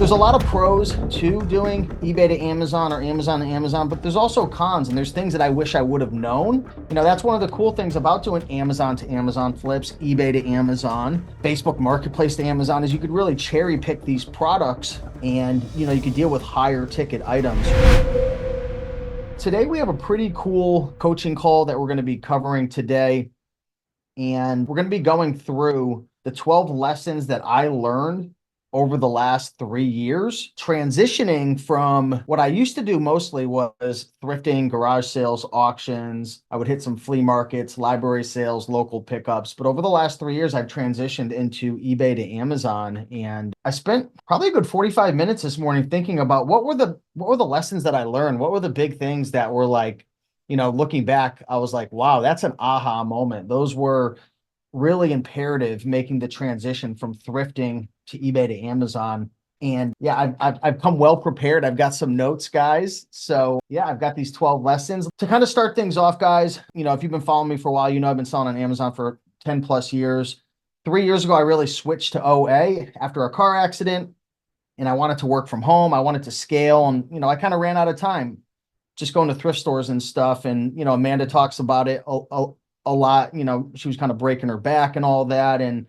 There's a lot of pros to doing eBay to Amazon or Amazon to Amazon, but there's also cons, and there's things that I wish I would have known. That's one of the cool things about doing Amazon to Amazon flips, eBay to Amazon, Facebook Marketplace to Amazon, is you could really cherry pick these products and, you could deal with higher ticket items. Today, we have a pretty cool coaching call that we're going to be covering today. And we're going to be going through the 12 lessons that I learned over the last 3 years, transitioning from what I used to do mostly was thrifting, garage sales, auctions. I would hit some flea markets, library sales, local pickups. But over the last 3 years, I've transitioned into eBay to Amazon. And I spent probably a good 45 minutes this morning thinking about what were the lessons that I learned? What were the big things that were like, looking back, I was like, wow, that's an aha moment. Those were really imperative making the transition from thrifting to eBay to Amazon. And yeah, I've come well prepared. I've got some notes, guys. So yeah, I've got these 12 lessons to kind of start things off, guys. If you've been following me for a while, I've been selling on Amazon for 10 plus years. 3 years ago, I really switched to OA after a car accident, and I wanted to work from home. I wanted to scale, and I kind of ran out of time just going to thrift stores and stuff. And Amanda talks about it a lot. She was kind of breaking her back and all that. And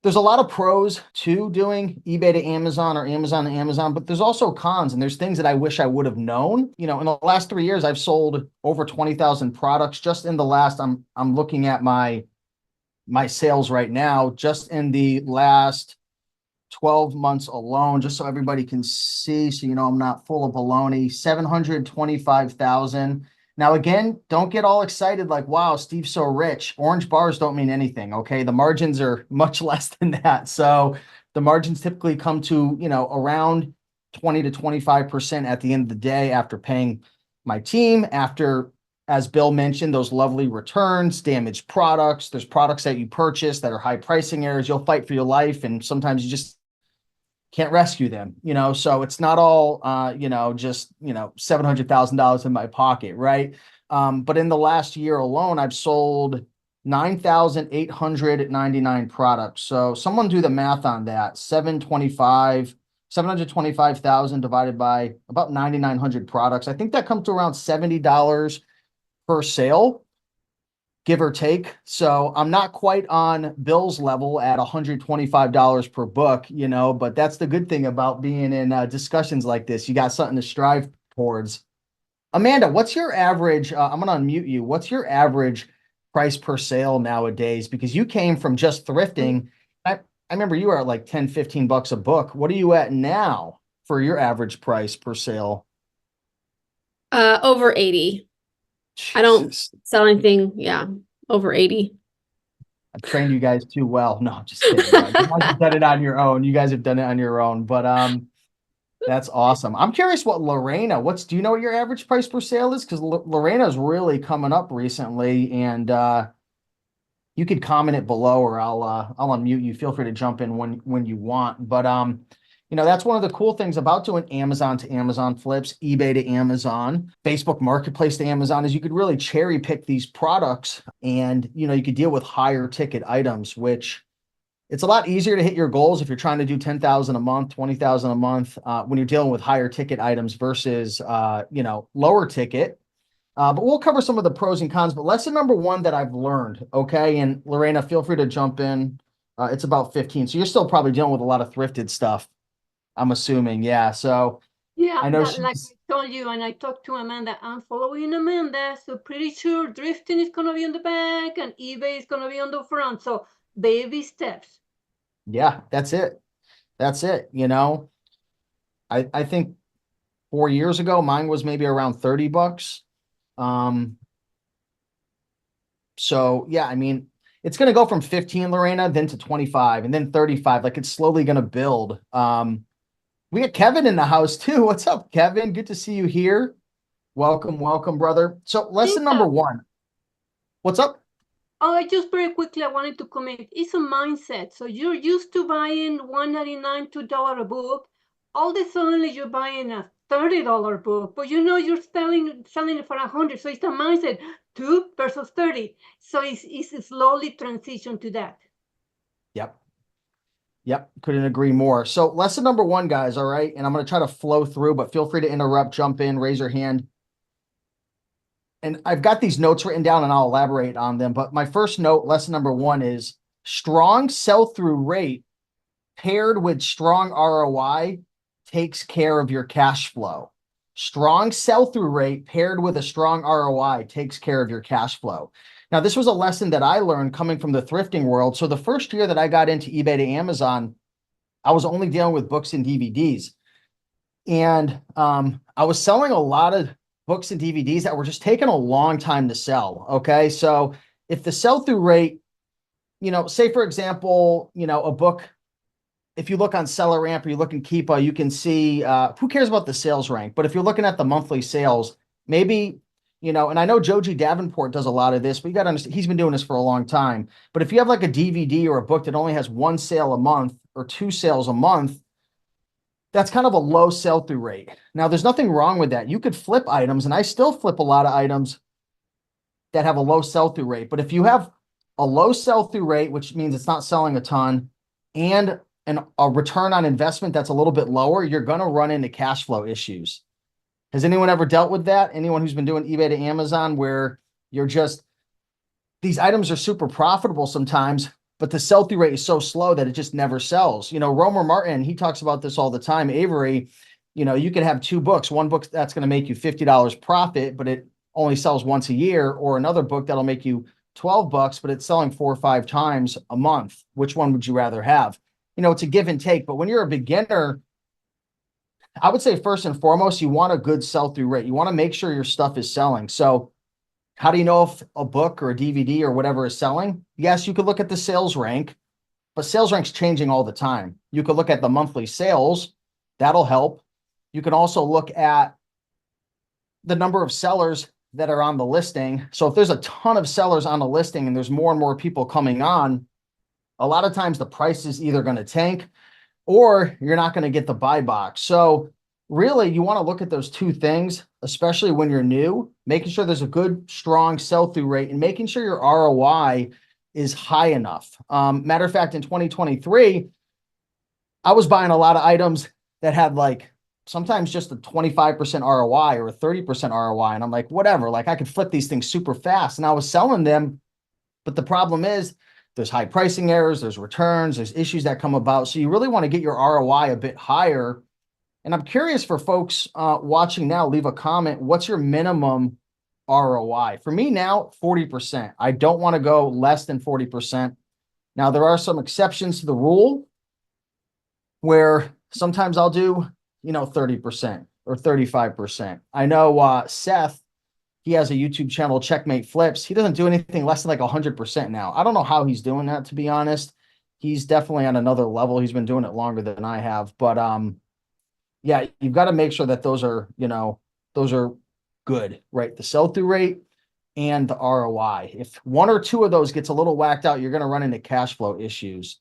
there's a lot of pros to doing eBay to Amazon or Amazon to Amazon, but there's also cons, and there's things that I wish I would have known. In the last 3 years, I've sold over 20,000 products. Just in the last, I'm looking at my sales right now, just in the last 12 months alone, just so everybody can see, so I'm not full of baloney. 725,000. Now, again, don't get all excited like, wow, Steve's so rich. Orange bars don't mean anything, okay? The margins are much less than that. So the margins typically come to, around 20 to 25% at the end of the day after paying my team, after, as Bill mentioned, those lovely returns, damaged products. There's products that you purchase that are high pricing areas. You'll fight for your life, and sometimes you just can't rescue them, so it's not all, just, $700,000 in my pocket, right? But in the last year alone, I've sold 9,899 products. So someone do the math on that. 725,000 divided by about 9,900 products. I think that comes to around $70 per sale, give or take. So I'm not quite on Bill's level at $125 per book, but that's the good thing about being in discussions like this. You got something to strive towards. Amanda, what's your average? I'm going to unmute you. What's your average price per sale nowadays? Because you came from just thrifting. I remember you were at like 10, 15 bucks a book. What are you at now for your average price per sale? Over 80. I don't sell anything. Yeah, over 80. I've trained you guys too well. No, I'm just kidding. No, you guys have done it on your own. You guys have done it on your own. But that's awesome. I'm curious what Lorena, do you know what your average price per sale is? Because Lorena's really coming up recently, and you could comment it below, or I'll unmute you. Feel free to jump in when you want. But that's one of the cool things about doing Amazon to Amazon flips, eBay to Amazon, Facebook Marketplace to Amazon, is you could really cherry pick these products, and, you could deal with higher ticket items, which it's a lot easier to hit your goals if you're trying to do 10,000 a month, 20,000 a month, when you're dealing with higher ticket items versus, lower ticket. But we'll cover some of the pros and cons. But lesson number one that I've learned, okay, and Lorena, feel free to jump in. It's about 15. So you're still probably dealing with a lot of thrifted stuff, I'm assuming. Yeah. So yeah, I know like I told you, and I talked to Amanda, I'm following Amanda, so pretty sure drifting is going to be on the back and eBay is going to be on the front. So baby steps. Yeah, that's it. That's it. I think 4 years ago, mine was maybe around 30 bucks. So yeah, I mean, it's going to go from 15, Lorena, then to 25, and then 35. Like, it's slowly going to build. We got Kevin in the house too. What's up, Kevin? Good to see you here. Welcome, brother. So lesson number one. What's up? Oh, just very quickly, I wanted to comment. It's a mindset. So you're used to buying $1.99, $2 a book. All of a sudden, you're buying a $30 book, but you're selling it for 100. So it's a mindset, 2 versus 30. So it's slowly transition to that. Yep. Yep, couldn't agree more. So lesson number one, guys, all right, and I'm going to try to flow through, but feel free to interrupt, jump in, raise your hand. And I've got these notes written down and I'll elaborate on them. But my first note, lesson number one, is strong sell-through rate paired with strong ROI takes care of your cash flow. Strong sell-through rate paired with a strong ROI takes care of your cash flow. Now, this was a lesson that I learned coming from the thrifting world. So the first year that I got into eBay to Amazon, I was only dealing with books and DVDs. And I was selling a lot of books and DVDs that were just taking a long time to sell. Okay. So if the sell-through rate, say for example, a book, if you look on Seller Amp or you look in Keepa, you can see who cares about the sales rank. But if you're looking at the monthly sales, maybe, and I know Joji Davenport does a lot of this, but you got to understand, he's been doing this for a long time. But if you have like a DVD or a book that only has one sale a month or two sales a month, that's kind of a low sell-through rate. Now, there's nothing wrong with that. You could flip items, and I still flip a lot of items that have a low sell-through rate. But if you have a low sell-through rate, which means it's not selling a ton, and a return on investment that's a little bit lower, you're going to run into cash flow issues. Has anyone ever dealt with that? Anyone who's been doing eBay to Amazon where these items are super profitable sometimes, but the sell-through rate is so slow that it just never sells. Romer Martin, he talks about this all the time. Avery, you could have two books, one book that's going to make you $50 profit, but it only sells once a year, or another book that'll make you $12, but it's selling 4 or 5 times a month. Which one would you rather have? It's a give and take, but when you're a beginner, I would say first and foremost, you want a good sell-through rate. You want to make sure your stuff is selling. So how do you know if a book or a DVD or whatever is selling? Yes, you could look at the sales rank, but sales rank's changing all the time. You could look at the monthly sales. That'll help. You can also look at the number of sellers that are on the listing. So if there's a ton of sellers on the listing and there's more and more people coming on, a lot of times the price is either going to tank or you're not going to get the buy box. So really, you want to look at those two things, especially when you're new, making sure there's a good, strong sell-through rate and making sure your ROI is high enough. Matter of fact, in 2023, I was buying a lot of items that had like sometimes just a 25% ROI or a 30% ROI. And I'm like, whatever, like I could flip these things super fast. And I was selling them. But the problem is there's high pricing errors, there's returns, there's issues that come about. So you really want to get your ROI a bit higher. And I'm curious for folks watching now, leave a comment. What's your minimum ROI? For me now, 40%. I don't want to go less than 40%. Now, there are some exceptions to the rule where sometimes I'll do, 30% or 35%. I know Seth, he has a YouTube channel, Checkmate Flips. He doesn't do anything less than like 100% now. I don't know how he's doing that, to be honest. He's definitely on another level. He's been doing it longer than I have. But yeah, you've got to make sure that those are good, right? The sell-through rate and the ROI. If one or two of those gets a little whacked out, you're going to run into cash flow issues.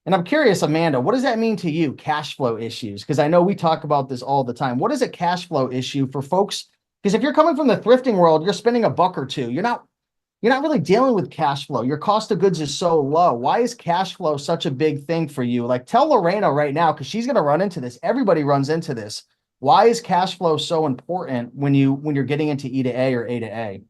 And I'm curious, Amanda, what does that mean to you, cash flow issues? Because I know we talk about this all the time. What is a cash flow issue for folks? Because if you're coming from the thrifting world, you're spending $1 or $2. You're not really dealing with cash flow. Your cost of goods is so low. Why is cash flow such a big thing for you? Like, tell Lorena right now, because she's going to run into this. Everybody runs into this. Why is cash flow so important when you're getting into E to A or A to A?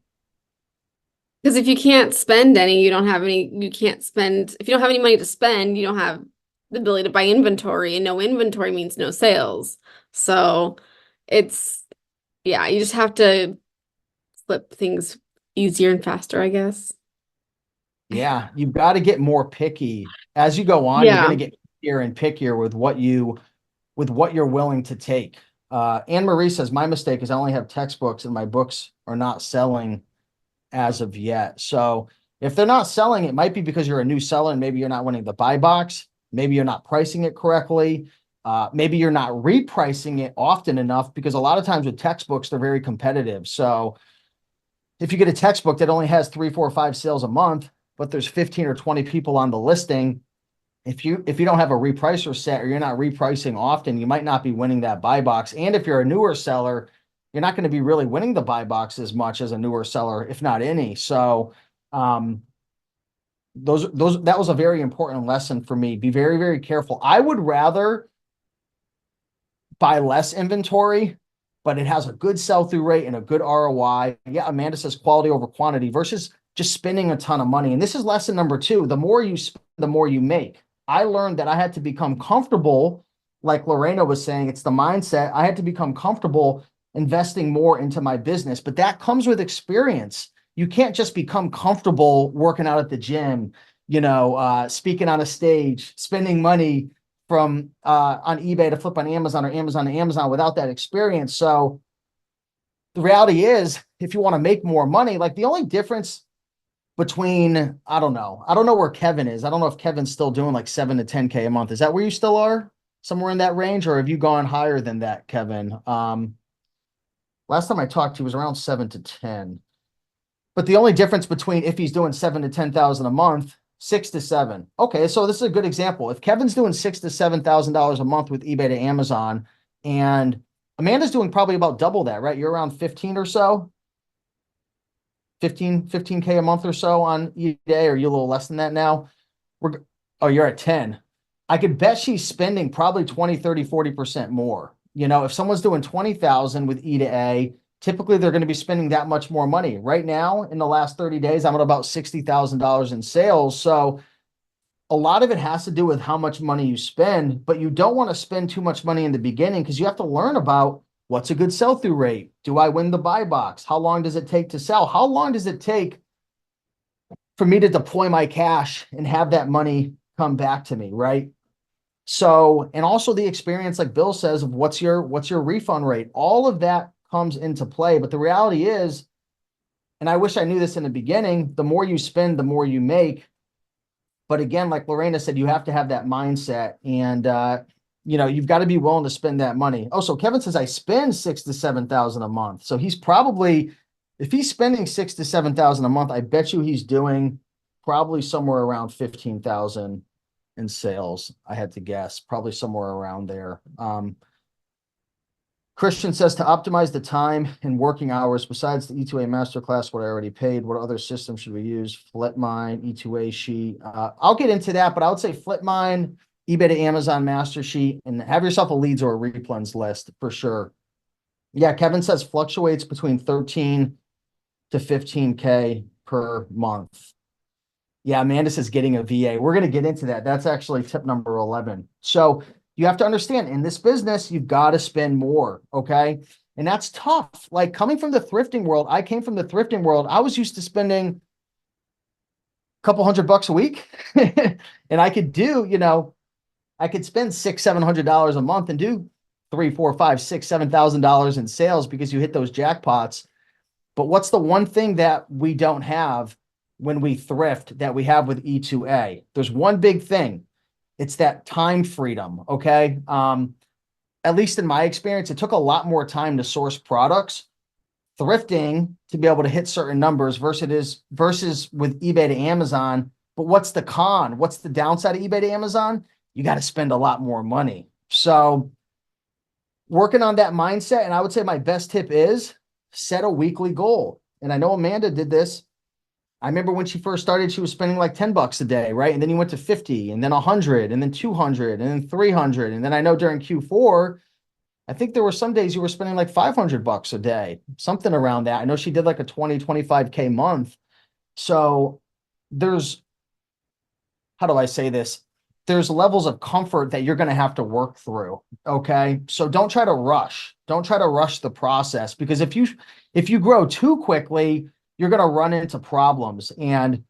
Because if you can't spend any, you don't have any, you can't spend, if you don't have any money to spend, you don't have the ability to buy inventory, and no inventory means no sales. So yeah, you just have to flip things easier and faster, I guess. Yeah, you've got to get more picky as you go on. You're going to get pickier and pickier with what you're willing to take. Anne Marie says, my mistake is I only have textbooks and my books are not selling as of yet. So if they're not selling, it might be because you're a new seller and maybe you're not winning the buy box. Maybe you're not pricing it correctly. Maybe you're not repricing it often enough, because a lot of times with textbooks, they're very competitive. So if you get a textbook that only has 3, 4, 5 sales a month, but there's 15 or 20 people on the listing, if you don't have a repricer set or you're not repricing often, you might not be winning that buy box. And if you're a newer seller, you're not going to be really winning the buy box as much as a newer seller, if not any. So that was a very important lesson for me. Be very, very careful. I would rather buy less inventory, but it has a good sell-through rate and a good ROI. Yeah, Amanda says quality over quantity versus just spending a ton of money. And this is lesson number 2. The more you spend, the more you make. I learned that I had to become comfortable, like Lorena was saying, it's the mindset. I had to become comfortable investing more into my business, but that comes with experience. You can't just become comfortable working out at the gym, speaking on a stage, spending money from on eBay to flip on Amazon or Amazon to Amazon without that experience. So the reality is, if you want to make more money, like the only difference between, I don't know where Kevin is. I don't know if Kevin's still doing like 7 to 10K a month. Is that where you still are? Somewhere in that range, or have you gone higher than that, Kevin? Last time I talked to you was around 7 to 10. But the only difference between if he's doing 7 to 10,000 a month, 6 to 7. Okay, so this is a good example. If Kevin's doing $6,000 to $7,000 a month with eBay to Amazon, and Amanda's doing probably about double that, right? You're around 15 or so, 15K a month or so on eBay, or are you a little less than that now? Oh, you're at 10. I could bet she's spending probably 20, 30, 40% more. If someone's doing 20,000 with E to A, typically they're going to be spending that much more money. Right now, in the last 30 days, I'm at about $60,000 in sales. So a lot of it has to do with how much money you spend, but you don't want to spend too much money in the beginning because you have to learn about what's a good sell-through rate. Do I win the buy box? How long does it take to sell? How long does it take for me to deploy my cash and have that money come back to me, right? So, and also the experience, like Bill says, of what's your refund rate. All of that comes into play. But the reality is, and I wish I knew this in the beginning, the more you spend, the more you make. But again, like Lorena said, you have to have that mindset, and you've got to be willing to spend that money. Oh, so Kevin says I spend 6,000 to 7,000 a month. So he's probably, if he's spending 6,000 to 7,000 a month, I bet you he's doing probably somewhere around 15,000 in sales. I had to guess, probably somewhere around there. Christian says to optimize the time and working hours, besides the E2A masterclass, what I already paid, what other system should we use? Flipmine, E2A sheet. I'll get into that, but I would say Flipmine, eBay to Amazon master sheet, and have yourself a leads or a replens list for sure. Yeah, Kevin says fluctuates between 13 to 15K per month. Yeah, Amanda says getting a VA. We're going to get into that. That's actually tip number 11. So you have to understand, in this business, you've got to spend more, okay? And that's tough. Like coming from the thrifting world, I came from the thrifting world. I was used to spending a couple $100 a week. And I could do, I could spend $600-700 a month and do $3,000, $4,000, $5,000, $6,000, $7,000 in sales because you hit those jackpots. But what's the one thing that we don't have when we thrift that we have with E2A? There's one big thing. It's that time freedom, okay? At least in my experience, it took a lot more time to source products. Thrifting to be able to hit certain numbers versus with eBay to Amazon. But what's the con? What's the downside of eBay to Amazon? You got to spend a lot more money. So working on that mindset, and I would say my best tip is set a weekly goal. And I know Amanda did this. I remember when she first started, she was spending like $10 a day, right? And then you went to 50, and then 100, and then 200, and then 300. And then I know during Q4, I think there were some days you were spending like $500 a day, something around that. I know she did like a 20, 25K month. So there's, how do I say this? There's levels of comfort that you're going to have to work through. Okay. So don't try to rush. Don't try to rush the process, because if you grow too quickly, you're going to run into problems. And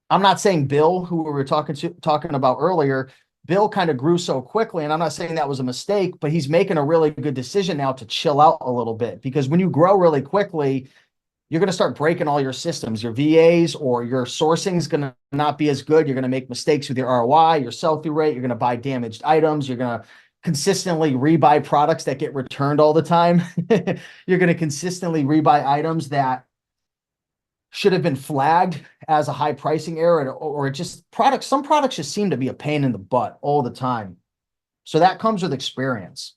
I'm not saying Bill, who we were talking about earlier, Bill kind of grew so quickly, and I'm not saying that was a mistake, but he's making a really good decision now to chill out a little bit, because when you grow really quickly, you're going to start breaking all your systems. Your VAs or your sourcing is going to not be as good. You're going to make mistakes with your ROI, your sell-through rate. You're going to buy damaged items. You're going to consistently rebuy products that get returned all the time. You're going to consistently rebuy items that should have been flagged as a high pricing error, or just some products just seem to be a pain in the butt all the time. So that comes with experience.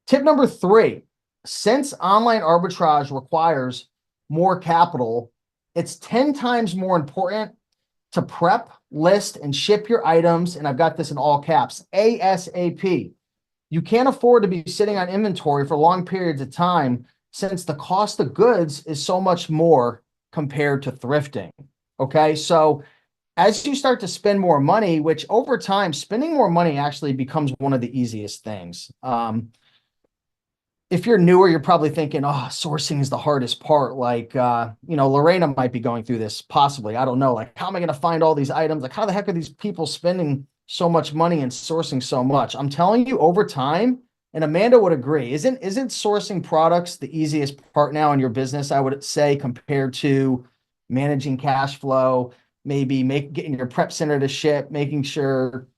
Tip number 3, since online arbitrage requires more capital, it's 10 times more important to prep, list, and ship your items, and I've got this in all caps, ASAP. You can't afford to be sitting on inventory for long periods of time since the cost of goods is so much more compared to thrifting. Okay, so as you start to spend more money, which over time, spending more money actually becomes one of the easiest things. If you're newer, you're probably thinking, oh, sourcing is the hardest part. Like, Lorena might be going through this possibly. I don't know. Like, how am I going to find all these items? Like, how the heck are these people spending so much money and sourcing so much? I'm telling you, over time, and Amanda would agree, isn't sourcing products the easiest part now in your business, I would say, compared to managing cash flow, maybe getting your prep center to ship, making sure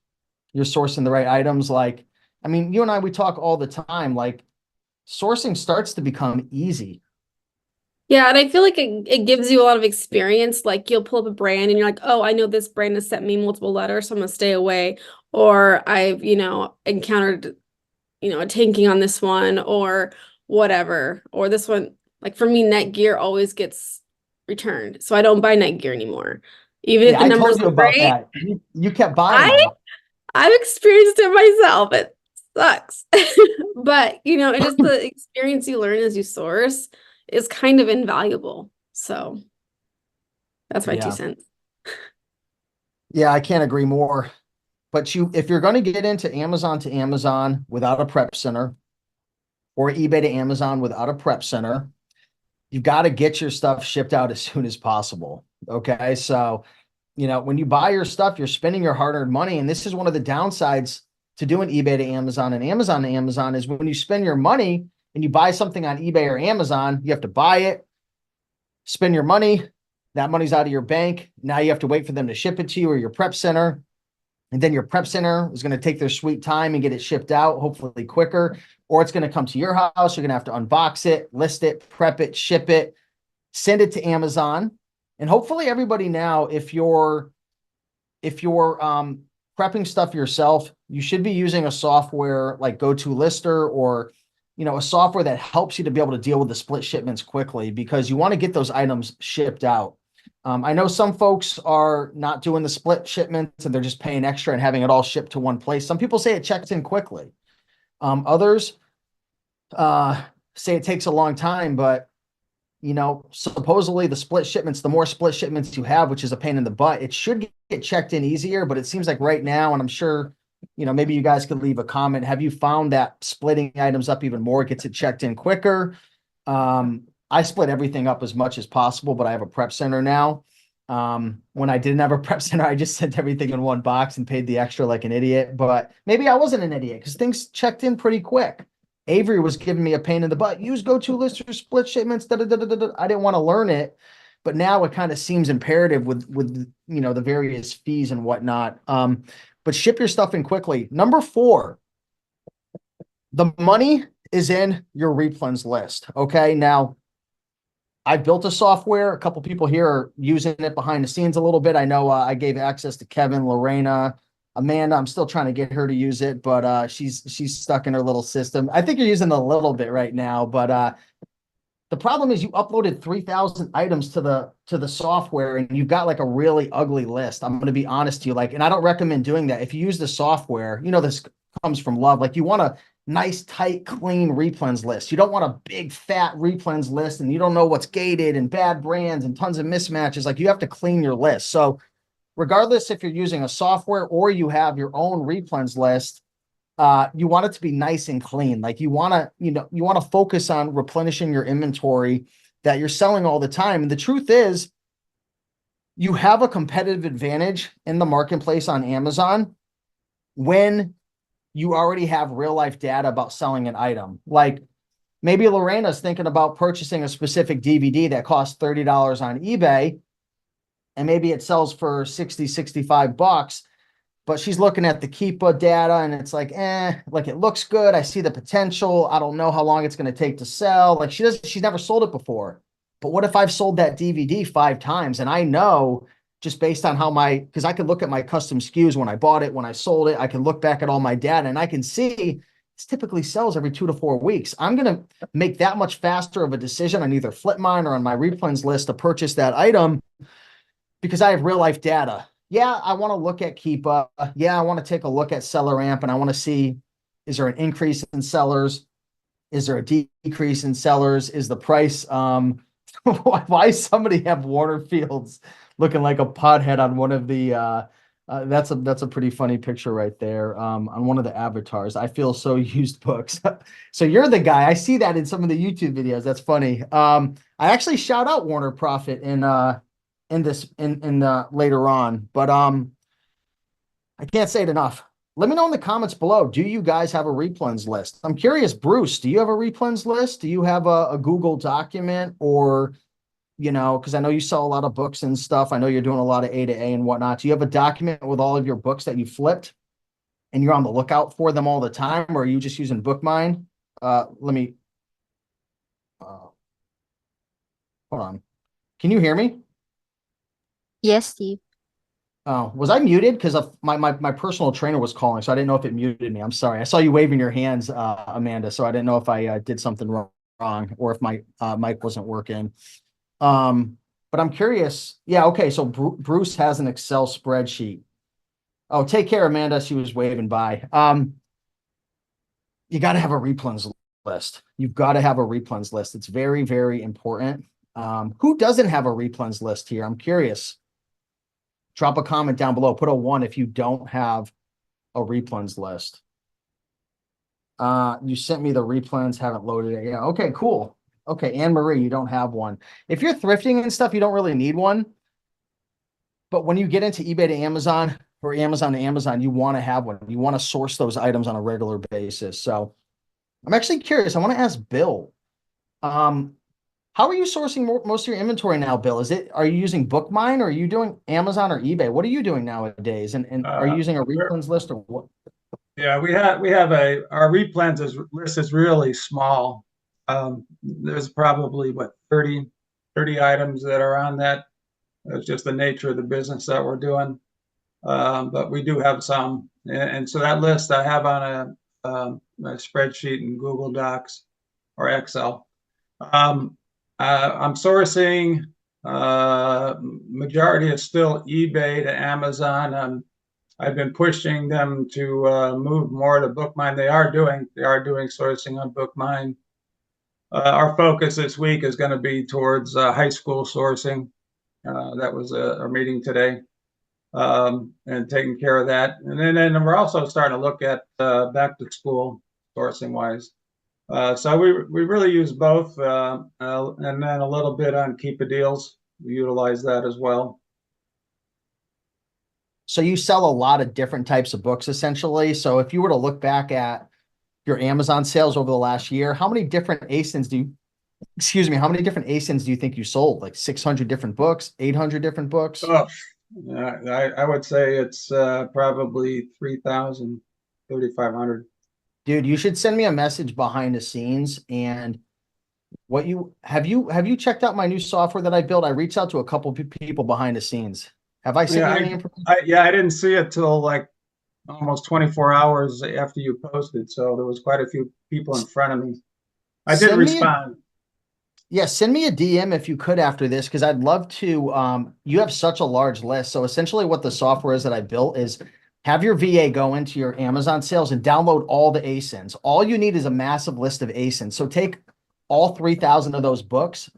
you're sourcing the right items. Like, I mean, you and I, we talk all the time, like, sourcing starts to become easy. Yeah, and I feel like it gives you a lot of experience. Like you'll pull up a brand and you're like, oh, I know this brand has sent me multiple letters, so I'm gonna stay away. Or I've, encountered, a tanking on this one or whatever. Or this one, like for me, Netgear always gets returned. So I don't buy Netgear anymore. Even if the I numbers told you look about great. that. You kept buying them. I've experienced it myself. It sucks. But, it's just the experience you learn as you source is kind of invaluable. So that's my 2 cents. Yeah, I can't agree more. But if you're going to get into Amazon to Amazon without a prep center or eBay to Amazon without a prep center, you've got to get your stuff shipped out as soon as possible. Okay. So, when you buy your stuff, you're spending your hard-earned money. And this is one of the downsides to doing eBay to Amazon and Amazon to Amazon is when you spend your money and you buy something on eBay or Amazon, you have to buy it, spend your money. That money's out of your bank. Now you have to wait for them to ship it to you or your prep center. And then your prep center is going to take their sweet time and get it shipped out, hopefully quicker, or it's going to come to your house. You're going to have to unbox it, list it, prep it, ship it, send it to Amazon. And hopefully everybody now, if you're prepping stuff yourself, you should be using a software like GoToLister or, a software that helps you to be able to deal with the split shipments quickly because you want to get those items shipped out. I know some folks are not doing the split shipments and they're just paying extra and having it all shipped to one place. Some people say it checks in quickly. Others say it takes a long time, but supposedly the split shipments, the more split shipments you have, which is a pain in the butt, it should get checked in easier, but it seems like right now, and I'm sure, maybe you guys could leave a comment. Have you found that splitting items up even more gets it checked in quicker? I split everything up as much as possible, but I have a prep center now. When I didn't have a prep center, I just sent everything in one box and paid the extra like an idiot, but maybe I wasn't an idiot because things checked in pretty quick. Avery was giving me a pain in the butt. Use GoToLister split shipments. I didn't want to learn it, but now it kind of seems imperative with the various fees and whatnot. But ship your stuff in quickly. Number 4, the money is in your replens list. Okay, now I built a software. A couple people here are using it behind the scenes a little bit. I know I gave access to Kevin, Lorena, Amanda. I'm still trying to get her to use it, but she's stuck in her little system. I think you're using a little bit right now, but the problem is you uploaded 3,000 items to the software and you've got like a really ugly list. I'm going to be honest to you, and I don't recommend doing that. If you use the software, this comes from love. Like you want a nice, tight, clean replens list. You don't want a big, fat replens list and you don't know what's gated and bad brands and tons of mismatches. Like you have to clean your list. So regardless if you're using a software or you have your own replens list, you want it to be nice and clean. Like you want to focus on replenishing your inventory that you're selling all the time. And the truth is, you have a competitive advantage in the marketplace on Amazon when you already have real life data about selling an item. Like maybe Lorena's thinking about purchasing a specific DVD that costs $30 on eBay, and maybe it sells for 60, 65 bucks. But she's looking at the Keepa data and it's like, like it looks good. I see the potential. I don't know how long it's going to take to sell. Like she's never sold it before. But what if I've sold that DVD 5 times and I know just based on because I could look at my custom SKUs when I bought it, when I sold it, I can look back at all my data and I can see this typically sells every 2 to 4 weeks. I'm going to make that much faster of a decision on either flip mine or on my replens list to purchase that item because I have real life data. Yeah, I want to look at Keepa. Yeah, I want to take a look at Seller Amp, and I want to see, is there an increase in sellers? Is there a decrease in sellers? Is the price, why somebody have Warner Fields looking like a pothead on one of the, that's a pretty funny picture right there, on one of the avatars. I feel so used books. So you're the guy. I see that in some of the YouTube videos. That's funny. I actually shout out Warner Profit in this in later on, but I can't say it enough. Let me know in the comments below. Do you guys have a replens list? I'm curious, Bruce, do you have a replens list? Do you have a Google document, or, because I know you sell a lot of books and stuff. I know you're doing a lot of A to A and whatnot. Do you have a document with all of your books that you flipped and you're on the lookout for them all the time, or are you just using BookMine? Let me, hold on. Can you hear me? Yes, Steve. Oh, was I muted? Because my personal trainer was calling, so I didn't know if it muted me. I'm sorry. I saw you waving your hands, Amanda, so I didn't know if I did something wrong or if my mic wasn't working. But I'm curious. Yeah, okay. So Bruce has an Excel spreadsheet. Oh, take care, Amanda. She was waving by. You got to have a replens list. You've got to have a replens list. It's very, very important. Who doesn't have a replens list here? I'm curious. Drop a comment down below. Put a 1 if you don't have a replens list. You sent me the replens, haven't loaded it. Yeah, okay, cool. Okay, Anne Marie, you don't have one. If you're thrifting and stuff, you don't really need one. But when you get into eBay to Amazon or Amazon to Amazon, you want to have one. You want to source those items on a regular basis. So I'm actually curious. I want to ask Bill. How are you sourcing most of your inventory now, Bill? Are you using BookMine, or are you doing Amazon or eBay? What are you doing nowadays? And are you using a replens list or what? Yeah, we have our replens list is really small. There's probably what 30 items that are on that. It's just the nature of the business that we're doing. But we do have some, and so that list I have on a spreadsheet in Google Docs or Excel. I'm sourcing. Majority is still eBay to Amazon. I've been pushing them to move more to BookMine. They are doing sourcing on BookMine. Our focus this week is going to be towards high school sourcing. That was our meeting today, and taking care of that. And then we're also starting to look at back to school sourcing wise. So we really use both, and then a little bit on Keep a Deals. We utilize that as well. So you sell a lot of different types of books, essentially. So if you were to look back at your Amazon sales over the last year, how many different ASINs how many different ASINs do you think you sold? Like 600 different books, 800 different books? Oh, I would say it's probably 3,000, 3,500. Dude, you should send me a message behind the scenes. And have you checked out my new software that I built? I reached out to a couple of people behind the scenes. Have I sent you any information? I didn't see it till like almost 24 hours after you posted. So there was quite a few people in front of me. I did respond. Yeah, send me a DM if you could after this, because I'd love to. You have such a large list. So essentially what the software is that I built is have your VA go into your Amazon sales and download all the ASINs. All you need is a massive list of ASINs. So take all 3,000 of those books,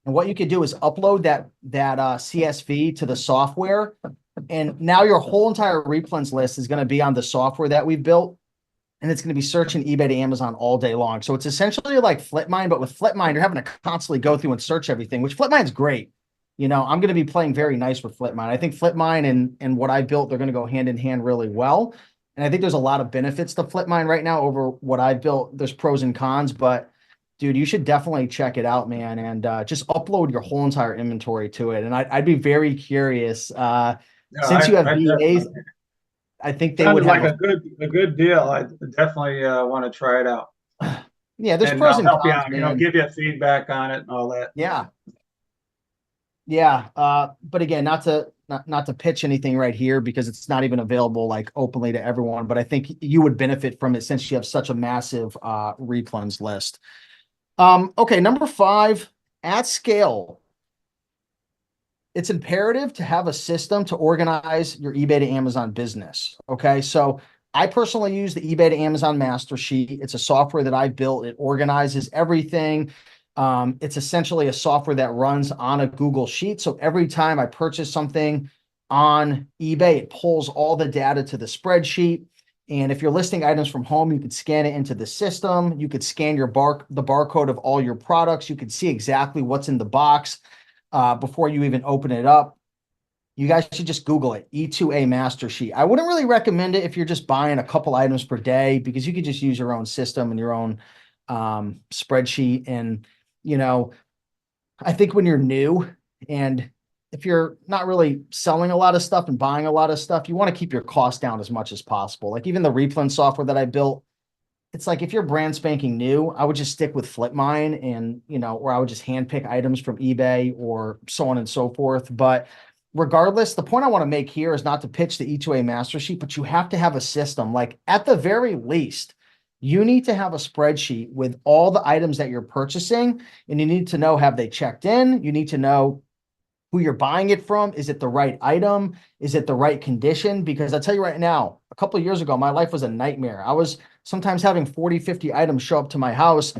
and what you could do is upload that CSV to the software. And now your whole entire replens list is going to be on the software that we built. And it's going to be searching eBay to Amazon all day long. So it's essentially like Flipmine, but with Flipmine, you're having to constantly go through and search everything, which Flipmine's great. I'm going to be playing very nice with Flipmine. I think Flipmine and what I built, they're going to go hand in hand really well. And I think there's a lot of benefits to Flipmine right now over what I built. There's pros and cons, but dude, you should definitely check it out, man. And just upload your whole entire inventory to it. And I'd be very curious. Since you have VAs, I think they would have like a good deal. I definitely want to try it out. Yeah, there's pros and cons, man. Give you feedback on it and all that. Yeah. Yeah. But again, not to pitch anything right here, because it's not even available like openly to everyone, but I think you would benefit from it since you have such a massive replens list. Okay, number 5, at scale. it's imperative to have a system to organize your eBay to Amazon business. Okay. So I personally use the eBay to Amazon master sheet. It's a software that I built. It organizes everything. It's essentially a software that runs on a Google Sheet. So every time I purchase something on eBay, it pulls all the data to the spreadsheet. And if you're listing items from home, you could scan it into the system. You could scan the barcode of all your products. You could see exactly what's in the box before you even open it up. You guys should just Google it, E2A Master Sheet. I wouldn't really recommend it if you're just buying a couple items per day, because you could just use your own system and your own spreadsheet. And, you know, I think when you're new and if you're not really selling a lot of stuff and buying a lot of stuff, you want to keep your costs down as much as possible. Like even the Replin software that I built, it's like if you're brand spanking new, I would just stick with FlipMine and, you know, or I would just handpick items from eBay or so on and so forth. But regardless, the point I want to make here is not to pitch the E2A master sheet, but you have to have a system. Like at the very least, you need to have a spreadsheet with all the items that you're purchasing, and you need to know, have they checked in? You need to know who you're buying it from. Is it the right item? Is it the right condition? Because I tell you right now, a couple of years ago, my life was a nightmare. I was sometimes having 40, 50 items show up to my house.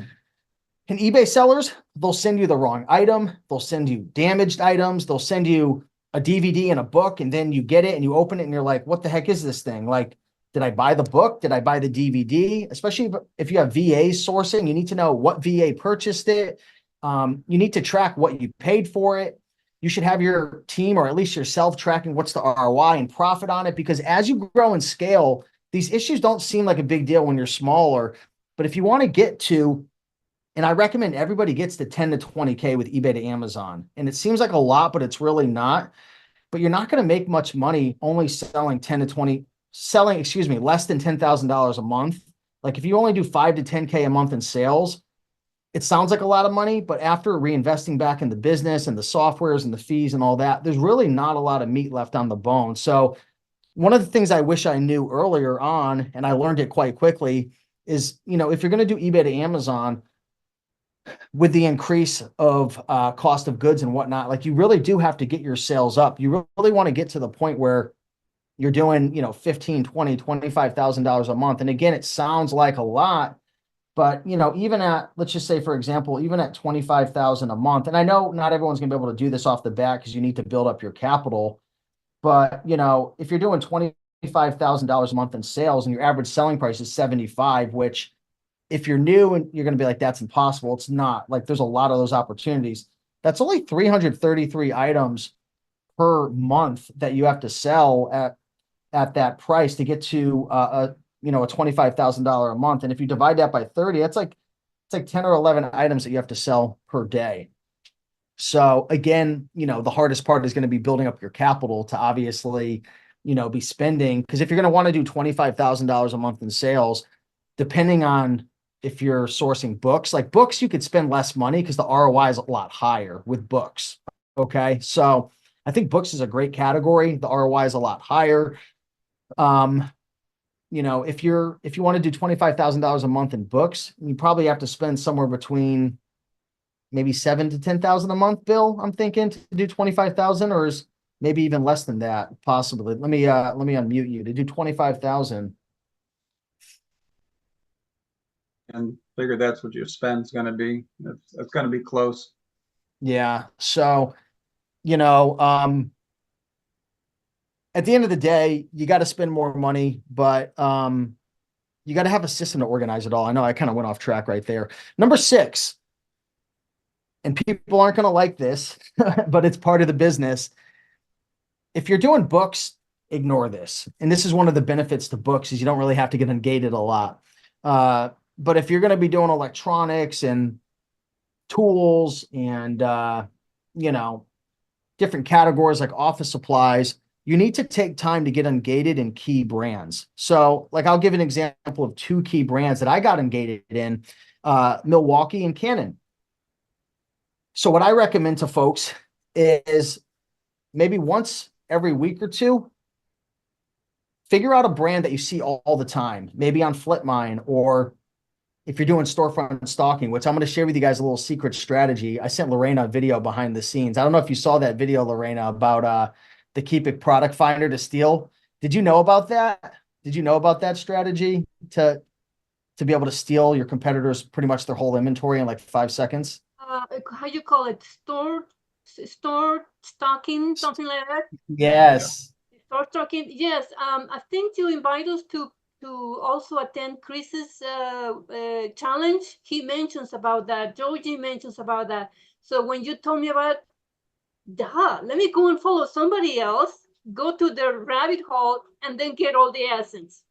And eBay sellers, they'll send you the wrong item. They'll send you damaged items. They'll send you a DVD and a book, and then you get it and you open it and you're like, what the heck is this thing? Like, did I buy the book? Did I buy the DVD? Especially if you have VA sourcing, you need to know what VA purchased it. You need to track what you paid for it. You should have your team, or at least yourself, tracking what's the ROI and profit on it, because as you grow and scale, these issues don't seem like a big deal when you're smaller. But if you want to get to, and I recommend everybody gets to 10 to 20K with eBay to Amazon. And it seems like a lot, but it's really not. But you're not going to make much money only selling less than $10,000 a month. Like if you only do 5 to 10K a month in sales, it sounds like a lot of money, but after reinvesting back in the business and the softwares and the fees and all that, there's really not a lot of meat left on the bone. So one of the things I wish I knew earlier on, and I learned it quite quickly, is, you know, if you're going to do eBay to Amazon, with the increase of cost of goods and whatnot, like you really do have to get your sales up. You really want to get to the point where you're doing, you know, $15,000, $20,000, $25,000 a month. And again, it sounds like a lot, but, you know, even at, let's just say, for example, even at 25,000 a month, and I know not everyone's gonna be able to do this off the bat because you need to build up your capital, but, you know, if you're doing $25,000 a month in sales and your average selling price is 75, which if you're new and you're going to be like, that's impossible. It's not. Like there's a lot of those opportunities. That's only 333 items per month that you have to sell at that price to get to a $25,000 a month. And if you divide that by 30, it's like 10 or 11 items that you have to sell per day. So again, you know, the hardest part is going to be building up your capital to obviously, you know, be spending, because if you're going to want to do $25,000 a month in sales, depending on if you're sourcing books, like books, you could spend less money because the ROI is a lot higher with books. Okay. So I think books is a great category. The ROI is a lot higher. You know, if you want to do $25,000 a month in books, you probably have to spend somewhere between maybe 7 to 10,000 a month, Bill, I'm thinking, to do 25,000, or is maybe even less than that, possibly. Let me unmute you to do 25,000. And figure that's what your spend's going to be. That's going to be close. Yeah. So, you know, at the end of the day, you got to spend more money, but you got to have a system to organize it all. I know I kind of went off track right there. Number 6, and people aren't going to like this, but it's part of the business. If you're doing books, ignore this. And this is one of the benefits to books, is you don't really have to get ungated a lot. But if you're going to be doing electronics and tools and, you know, different categories like office supplies, you need to take time to get ungated in key brands. So like, I'll give an example of 2 key brands that I got ungated in, Milwaukee and Canon. So what I recommend to folks is maybe once every week or 2, figure out a brand that you see all the time, maybe on FlipMine or if you're doing storefront stalking, which I'm going to share with you guys a little secret strategy. I sent Lorena a video behind the scenes. I don't know if you saw that video, Lorena, about the Keep It product finder to steal. Did you know about that? Did you know about that strategy to be able to steal your competitors pretty much their whole inventory in like 5 seconds? How you call it? Store stocking, something like that. Yes. Store stocking. Yes. I think you invite us to also attend Chris's challenge. He mentions about that. Georgie mentions about that. So when you told me about, let me go and follow somebody else, go to the rabbit hole, and then get all the essence.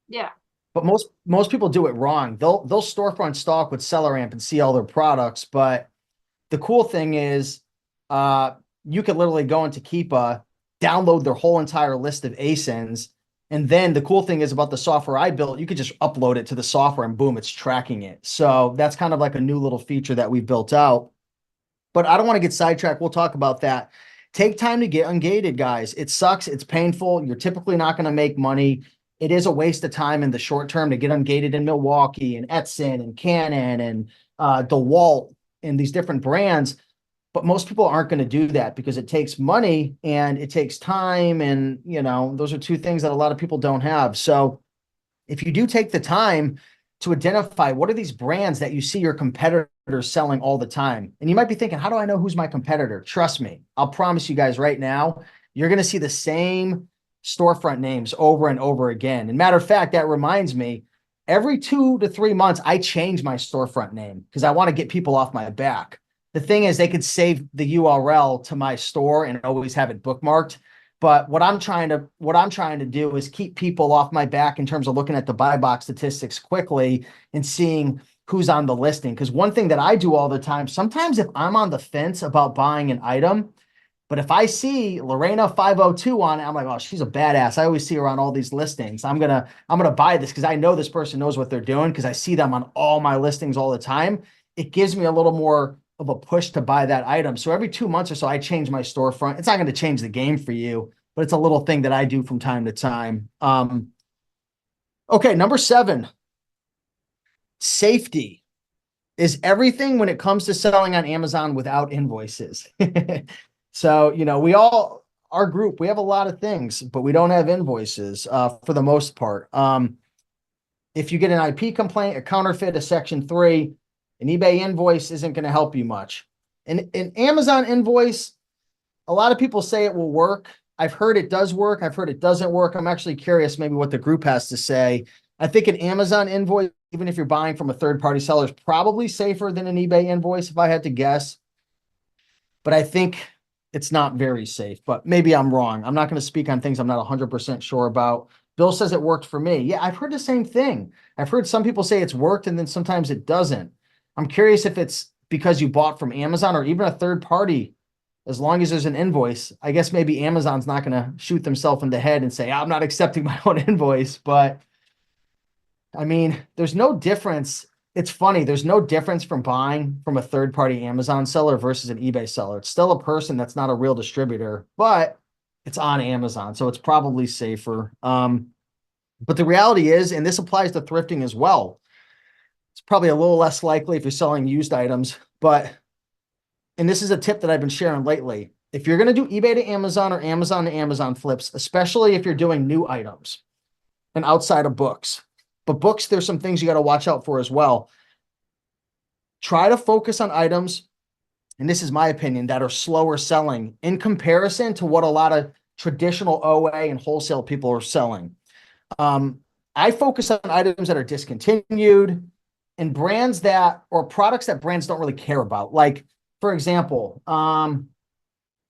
Yeah. But most people do it wrong. They'll storefront stalk with SellerAmp and see all their products. But the cool thing is, you could literally go into Keepa, download their whole entire list of ASINs, and then the cool thing is about the software I built, you could just upload it to the software and boom, it's tracking it. So that's kind of like a new little feature that we've built out. But I don't want to get sidetracked. We'll talk about that. Take time to get ungated, guys. It sucks. It's painful. You're typically not going to make money. It is a waste of time in the short term to get ungated in Milwaukee and Etsy and Canon and DeWalt and these different brands. But most people aren't going to do that because it takes money and it takes time. And, you know, those are two things that a lot of people don't have. So if you do take the time to identify what are these brands that you see your competitors selling all the time, and you might be thinking, how do I know who's my competitor? Trust me, I'll promise you guys right now, you're going to see the same storefront names over and over again. And matter of fact, that reminds me, every 2 to 3 months, I change my storefront name because I want to get people off my back. The thing is, they could save the URL to my store and always have it bookmarked. But what I'm trying to do is keep people off my back in terms of looking at the buy box statistics quickly and seeing who's on the listing. Because one thing that I do all the time, sometimes if I'm on the fence about buying an item, but if I see Lorena 502 on it, I'm like, oh, she's a badass. I always see her on all these listings. I'm gonna buy this because I know this person knows what they're doing because I see them on all my listings all the time. It gives me a little more of a push to buy that item. So every 2 months or so, I change my storefront. It's not going to change the game for you, but it's a little thing that I do from time to time. Okay, number 7, safety is everything when it comes to selling on Amazon without invoices. So, you know, our group, we have a lot of things, but we don't have invoices for the most part. If you get an IP complaint, a counterfeit, a Section 3, an eBay invoice isn't going to help you much. An Amazon invoice, a lot of people say it will work. I've heard it does work. I've heard it doesn't work. I'm actually curious maybe what the group has to say. I think an Amazon invoice, even if you're buying from a third-party seller, is probably safer than an eBay invoice, if I had to guess. But I think it's not very safe, but maybe I'm wrong. I'm not going to speak on things I'm not 100% sure about. Bill says it worked for me. Yeah, I've heard the same thing. I've heard some people say it's worked and then sometimes it doesn't. I'm curious if it's because you bought from Amazon or even a third party. As long as there's an invoice, I guess maybe Amazon's not going to shoot themselves in the head and say, I'm not accepting my own invoice. But I mean, there's no difference. It's funny. There's no difference from buying from a third party Amazon seller versus an eBay seller. It's still a person that's not a real distributor, but it's on Amazon. So it's probably safer. But the reality is, and this applies to thrifting as well, it's probably a little less likely if you're selling used items, and this is a tip that I've been sharing lately. If you're going to do eBay to Amazon or Amazon to Amazon flips, especially if you're doing new items and outside of books, but books, there's some things you got to watch out for as well. Try to focus on items, and this is my opinion, that are slower selling in comparison to what a lot of traditional OA and wholesale people are selling. I focus on items that are discontinued and brands or products that brands don't really care about. Like, for example, I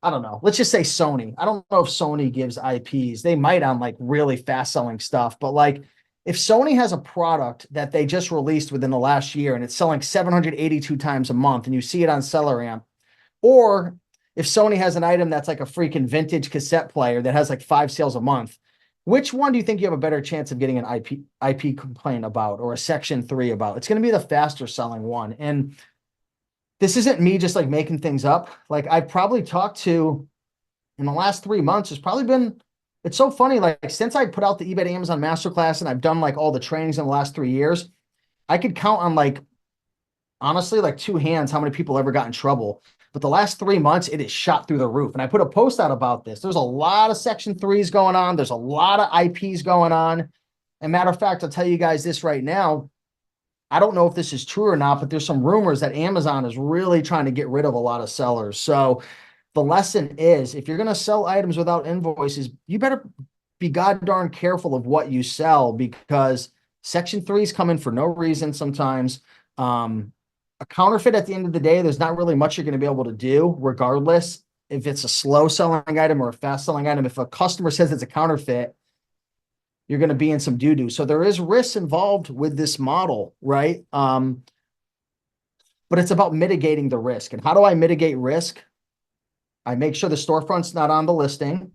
don't know, let's just say Sony. I don't know if Sony gives IPs. They might on like really fast selling stuff, but like if Sony has a product that they just released within the last year and it's selling 782 times a month and you see it on SellerAmp, or if Sony has an item that's like a freaking vintage cassette player that has like 5 sales a month, which one do you think you have a better chance of getting an IP complaint about or a Section 3 about? It's going to be the faster selling one. And this isn't me just like making things up. Like I've probably talked to, in the last 3 months, there's probably been, it's so funny, like since I put out the eBay to Amazon Masterclass and I've done like all the trainings in the last 3 years, I could count on like, honestly, like two hands how many people ever got in trouble. But the last 3 months, it has shot through the roof. And I put a post out about this. There's a lot of Section 3s going on. There's a lot of IPs going on. And matter of fact, I'll tell you guys this right now. I don't know if this is true or not, but there's some rumors that Amazon is really trying to get rid of a lot of sellers. So the lesson is, if you're going to sell items without invoices, you better be god darn careful of what you sell, because Section 3s come in for no reason sometimes. A counterfeit, at the end of the day, there's not really much you're going to be able to do, regardless if it's a slow selling item or a fast selling item. If a customer says it's a counterfeit, you're going to be in some doo-doo. So there is risks involved with this model, right? But it's about mitigating the risk. And how do I mitigate risk? I make sure the storefront's not on the listing.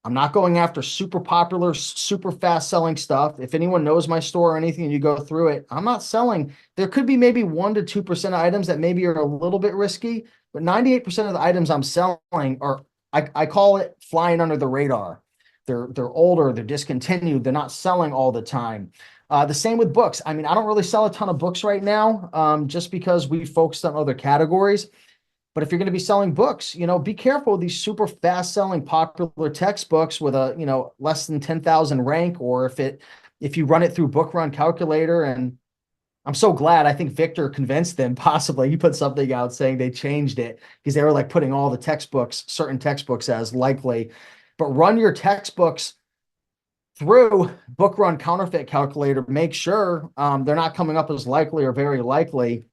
I'm not going after super popular, super fast selling stuff. If anyone knows my store or anything and you go through it, I'm not selling. There could be maybe 1 to 2% of items that maybe are a little bit risky, but 98% of the items I'm selling are, I call it flying under the radar. They're older, they're discontinued, they're not selling all the time. The same with books. I mean, I don't really sell a ton of books right now, just because we focused on other categories. But if you're going to be selling books, be careful with these super fast selling popular textbooks with a, less than 10,000 rank, or if you run it through Book Run Calculator. And I'm so glad, I think Victor convinced them, possibly. He put something out saying they changed it because they were like putting all the textbooks, certain textbooks, as likely. But run your textbooks through Book Run Counterfeit Calculator. Make sure they're not coming up as likely or very likely.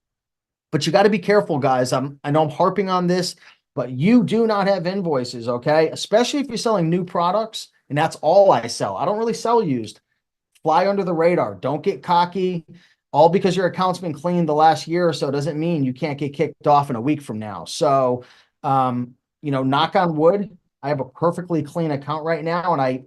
But you got to be careful, guys. I know I'm harping on this, but you do not have invoices, okay? Especially if you're selling new products, and that's all I sell. I don't really sell used. Fly under the radar. Don't get cocky. All because your account's been clean the last year or so doesn't mean you can't get kicked off in a week from now. So, knock on wood, I have a perfectly clean account right now, and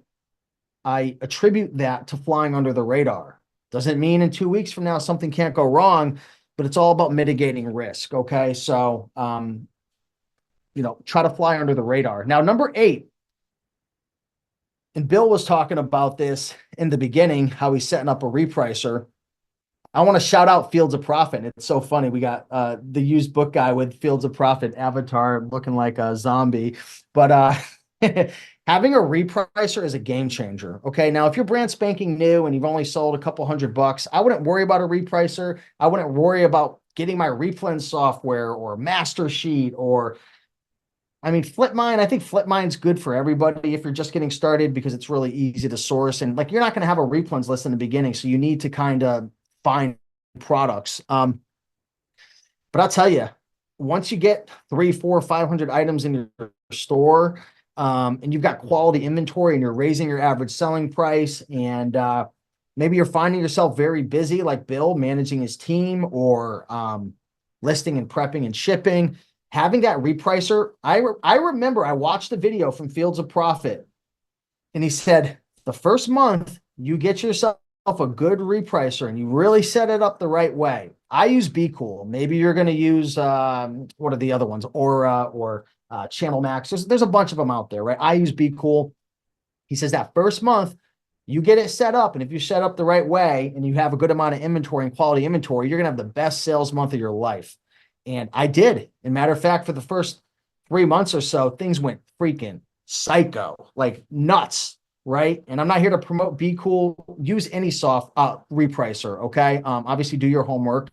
I attribute that to flying under the radar. Doesn't mean in 2 weeks from now something can't go wrong, but it's all about mitigating risk. Okay. So, try to fly under the radar. Now, number 8, and Bill was talking about this in the beginning, how he's setting up a repricer. I want to shout out Fields of Profit. It's so funny. We got the used book guy with Fields of Profit avatar looking like a zombie, but having a repricer is a game changer. Okay. Now, if you're brand spanking new and you've only sold a couple $100, I wouldn't worry about a repricer. I wouldn't worry about getting my replens software or master sheet FlipMine. I think FlipMine's good for everybody if you're just getting started, because it's really easy to source. And like, you're not going to have a replens list in the beginning. So you need to kind of find products. But I'll tell you, once you get 300, 400, 500 items in your store, and you've got quality inventory and you're raising your average selling price, and maybe you're finding yourself very busy, like Bill, managing his team, or listing and prepping and shipping, having that repricer. I remember I watched a video from Fields of Profit, and he said, the first month you get yourself a good repricer and you really set it up the right way. I use Be Cool. Maybe you're going to use, what are the other ones? Aura or Channel Max. There's a bunch of them out there, right? I use Be Cool. He says that first month you get it set up, and if you set up the right way and you have a good amount of inventory and quality inventory, you're going to have the best sales month of your life. And I did. And matter of fact, for the first 3 months or so, things went freaking psycho, like nuts, right? And I'm not here to promote Be Cool. Use any soft repricer, okay? Obviously do your homework.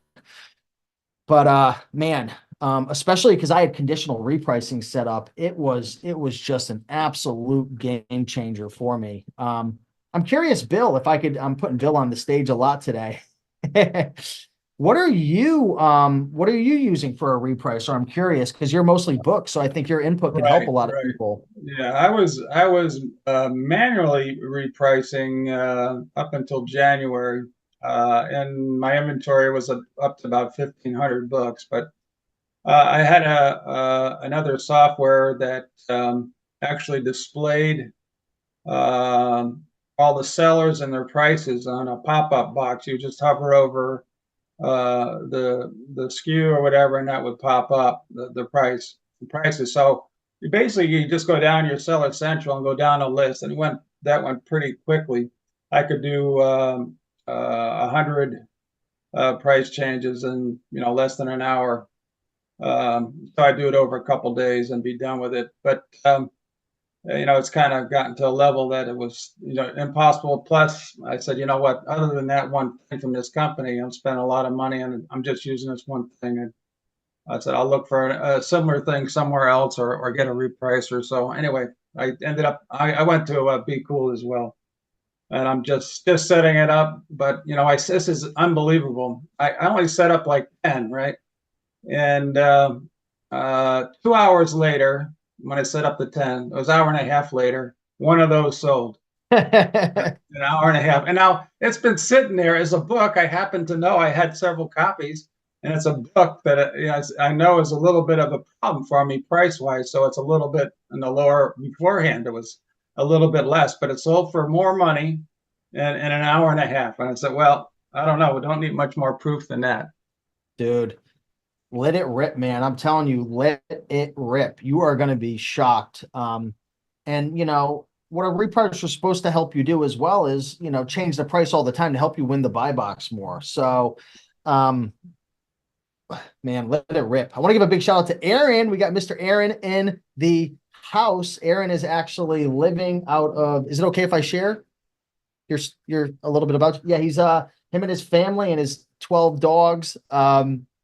But man, especially because I had conditional repricing set up, it was just an absolute game changer for me. I'm curious, Bill, if I could, I'm putting Bill on the stage a lot today. What are you using for a repricer? I'm curious, because you're mostly books, so I think your input could help a lot of people. Yeah, I was manually repricing up until January, and my inventory was up to about 1,500 books. But I had another software that actually displayed all the sellers and their prices on a pop-up box. You just hover over the SKU or whatever, and that would pop up the prices. So you just go down your Seller Central and go down a list, and that went pretty quickly. I could do 100 price changes in, less than an hour. So I do it over a couple days and be done with it. But, it's kind of gotten to a level that it was, impossible. Plus, I said, you know what, other than that one thing from this company, I'm spending a lot of money and I'm just using this one thing. And I said, I'll look for a similar thing somewhere else or get a repricer. So anyway, I went to Be Cool as well. And I'm just setting it up. But, this is unbelievable. I only set up like 10, right? And 2 hours later, when I set up the 10, it was an hour and a half later, one of those sold. An hour and a half. And now it's been sitting there as a book. I happen to know I had several copies, and it's a book that I know is a little bit of a problem for me price-wise. So it's a little bit in the lower. Beforehand, it was a little bit less, but it sold for more money in an hour and a half. And I said, well, I don't know. We don't need much more proof than that. Dude, let it rip, man. I'm telling you, let it rip. You are going to be shocked. And what a repricer is supposed to help you do as well is, change the price all the time to help you win the buy box more. So, man, let it rip. I want to give a big shout out to Aaron. We got Mr. Aaron in the house. Aaron is actually living out of, is it okay if I share? You're a little bit about, yeah, he's, him and his family and his 12 dogs,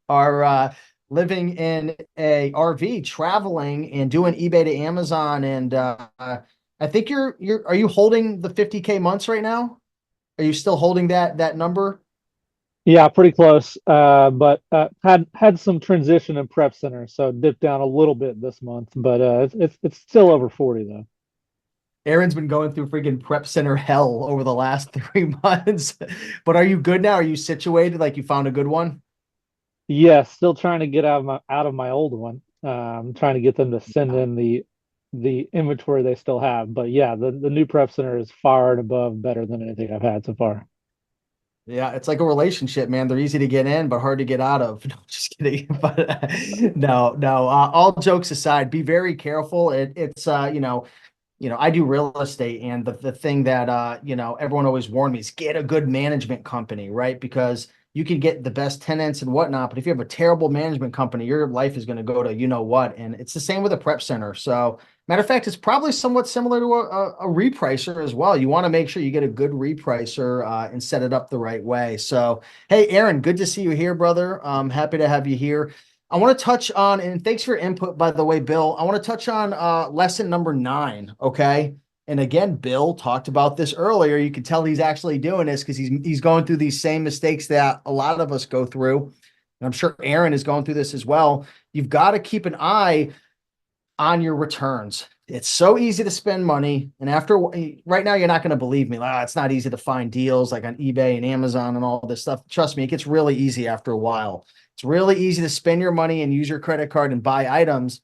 are living in a RV, traveling and doing eBay to Amazon. And I think are you holding the 50K months right now? Are you still holding that number? Yeah, pretty close. But had some transition in prep center, so dipped down a little bit this month, but it's still over 40 though. Aaron's been going through freaking prep center hell over the last 3 months. But are you good now? Are you situated? Like you found a good one? Yeah, still trying to get out of my old one. Trying to get them to send in the inventory they still have. But yeah, the new prep center is far and above better than anything I've had so far. Yeah, it's like a relationship, man. They're easy to get in, but hard to get out of. No, just kidding. But no. All jokes aside, be very careful. It's I do real estate, and the thing that everyone always warned me is get a good management company, right? Because you can get the best tenants and whatnot, but if you have a terrible management company, your life is going to go to what. And it's the same with a prep center. So matter of fact, it's probably somewhat similar to a repricer as well. You want to make sure you get a good repricer and set it up the right way. So, hey, Aaron, good to see you here, brother. I'm happy to have you here. I want to touch on, and thanks for your input, by the way, Bill. I want to touch on lesson number 9, okay? And again, Bill talked about this earlier. You can tell he's actually doing this because he's going through these same mistakes that a lot of us go through. And I'm sure Aaron is going through this as well. You've got to keep an eye on your returns. It's so easy to spend money. And right now, you're not going to believe me. It's not easy to find deals like on eBay and Amazon and all this stuff. Trust me, it gets really easy after a while. It's really easy to spend your money and use your credit card and buy items,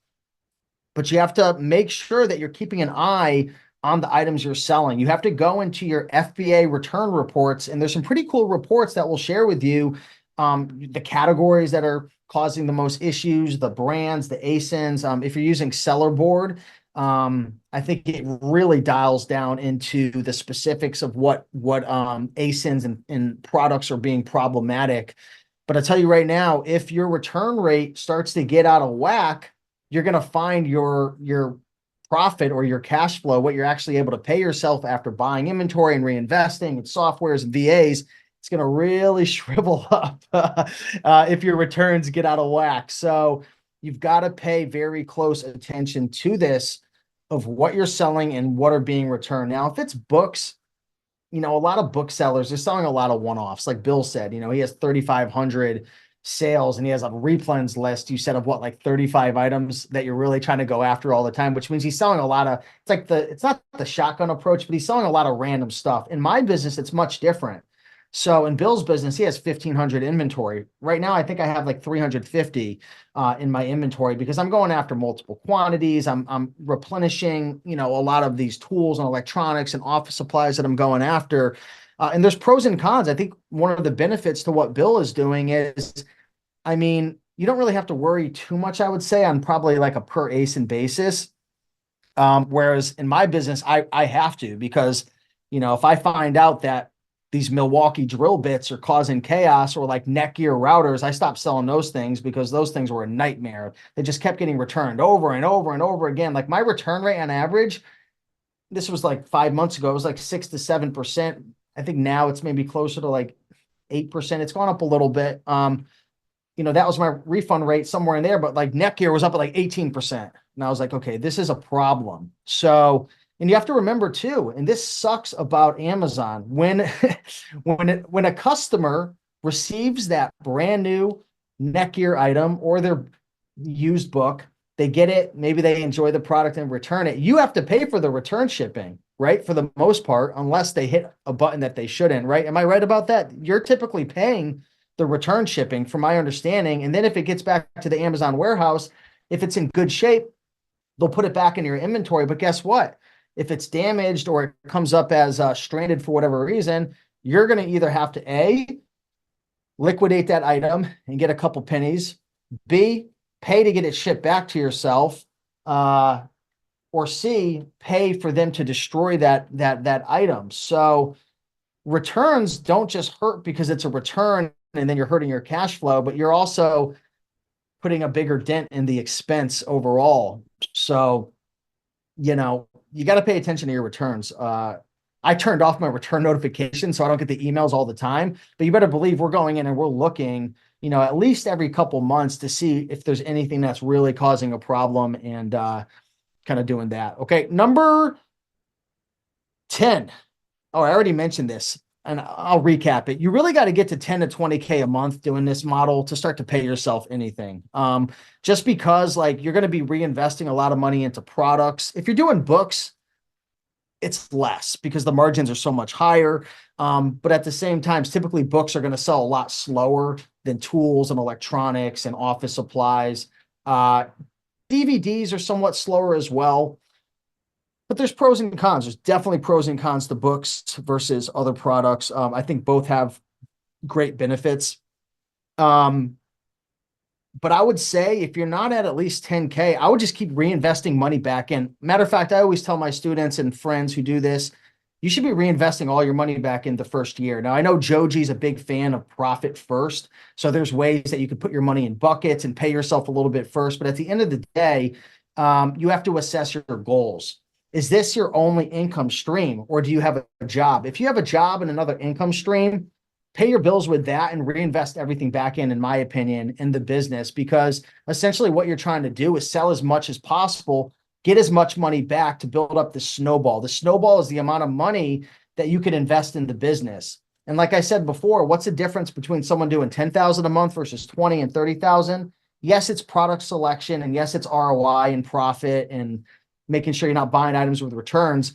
but you have to make sure that you're keeping an eye on the items you're selling. You have to go into your FBA return reports, and there's some pretty cool reports that will share with you the categories that are causing the most issues, the brands, the ASINs. If you're using Seller Board, I think it really dials down into the specifics of what ASINs and products are being problematic. But I'll tell you right now, if your return rate starts to get out of whack, you're going to find your profit or your cash flow, what you're actually able to pay yourself after buying inventory and reinvesting in softwares and VAs, it's going to really shrivel up if your returns get out of whack. So you've got to pay very close attention to this of what you're selling and what are being returned. Now, if it's books, a lot of booksellers, they're selling a lot of one-offs. Like Bill said, he has 3,500 sales and he has a replens list, you said, of what, like 35 items that you're really trying to go after all the time, which means he's selling a lot of, it's not the shotgun approach, but he's selling a lot of random stuff. In my business, it's much different. So in Bill's business, he has 1,500 inventory. Right now, I think I have like 350 in my inventory because I'm going after multiple quantities. I'm replenishing, a lot of these tools and electronics and office supplies that I'm going after. And there's pros and cons. I think one of the benefits to what Bill is doing is, you don't really have to worry too much, I would say, on probably like a per ASIN basis. Whereas in my business, I have to, because, if I find out that these Milwaukee drill bits are causing chaos, or like Netgear routers. I stopped selling those things because those things were a nightmare. They just kept getting returned over and over and over again. Like my return rate on average, this was like 5 months ago, it was like 6 to 7%. I think now it's maybe closer to like 8%. It's gone up a little bit. That was my refund rate somewhere in there, but like Netgear was up at like 18%. And I was like, okay, this is a problem. So, and you have to remember too, and this sucks about Amazon, when when a customer receives that brand new Netgear item or their used book, they get it, maybe they enjoy the product and return it. You have to pay for the return shipping, right? For the most part, unless they hit a button that they shouldn't, right? Am I right about that? You're typically paying the return shipping, from my understanding. And then if it gets back to the Amazon warehouse, if it's in good shape, they'll put it back in your inventory. But guess what? If it's damaged or it comes up as stranded for whatever reason, you're going to either have to A, liquidate that item and get a couple pennies, B, pay to get it shipped back to yourself, or C, pay for them to destroy that item. So returns don't just hurt because it's a return and then you're hurting your cash flow, but you're also putting a bigger dent in the expense overall. So, you got to pay attention to your returns. I turned off my return notifications so I don't get the emails all the time, but you better believe we're going in and we're looking, at least every couple months to see if there's anything that's really causing a problem, and kind of doing that. Okay. Number 10. Oh, I already mentioned this, and I'll recap it. You really got to get to 10 to 20K a month doing this model to start to pay yourself anything. Just because like you're going to be reinvesting a lot of money into products. If you're doing books, it's less because the margins are so much higher. But at the same time, typically books are going to sell a lot slower than tools and electronics and office supplies. DVDs are somewhat slower as well. But there's pros and cons. There's definitely pros and cons to books versus other products. I think both have great benefits. But I would say if you're not at least 10K, I would just keep reinvesting money back in. Matter of fact, I always tell my students and friends who do this, you should be reinvesting all your money back in the first year. Now, I know Joji's a big fan of profit first. So there's ways that you could put your money in buckets and pay yourself a little bit first. But at the end of the day, you have to assess your goals. Is this your only income stream, or do you have a job? If you have a job and another income stream, pay your bills with that and reinvest everything back in my opinion, in the business, because essentially what you're trying to do is sell as much as possible, get as much money back to build up the snowball. The snowball is the amount of money that you can invest in the business. And like I said before, what's the difference between someone doing 10,000 a month versus 20 and 30,000? Yes, it's product selection, and yes, it's ROI and profit and making sure you're not buying items with returns.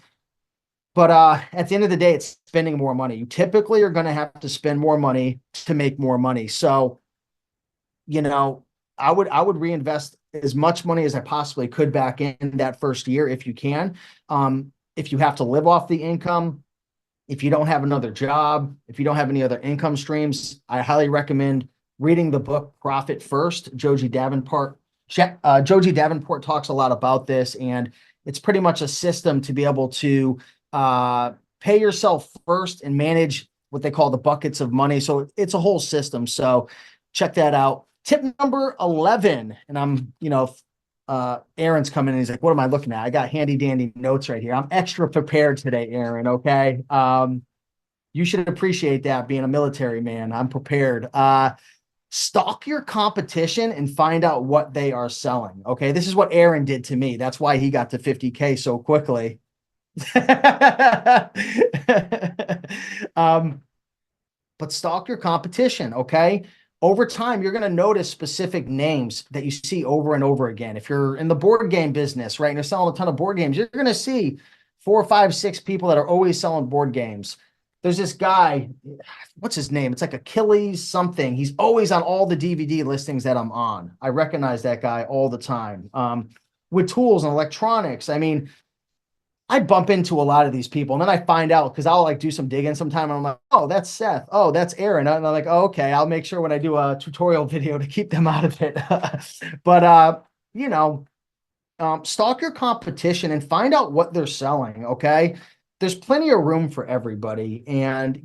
But at the end of the day, it's spending more money. You typically are going to have to spend more money to make more money. So, I would reinvest as much money as I possibly could back in that first year if you can. If you have to live off the income, if you don't have another job, if you don't have any other income streams, I highly recommend reading the book Profit First. Joji Davenport talks a lot about this, and it's pretty much a system to be able to pay yourself first and manage what they call the buckets of money. So it's a whole system. So check that out. Tip number 11. And I'm, Aaron's coming in. He's like, what am I looking at? I got handy dandy notes right here. I'm extra prepared today, Aaron. Okay. You should appreciate that, being a military man. I'm prepared. Stalk your competition and find out what they are selling. Okay. This is what Aaron did to me. That's why he got to 50K so quickly. But stalk your competition. Okay. Over time, you're going to notice specific names that you see over and over again. If you're in the board game business, right, and you're selling a ton of board games, you're going to see 4, 5, 6 people that are always selling board games. There's this guy, what's his name? It's like Achilles something. He's always on all the DVD listings that I'm on. I recognize that guy all the time. With tools and electronics, I mean, I bump into a lot of these people, and then I find out because I'll like do some digging sometime, and I'm like, oh, that's Seth. Oh, that's Aaron. And I'm like, oh, okay, I'll make sure when I do a tutorial video to keep them out of it. But, stalk your competition and find out what they're selling. Okay. there's plenty of room for everybody. And,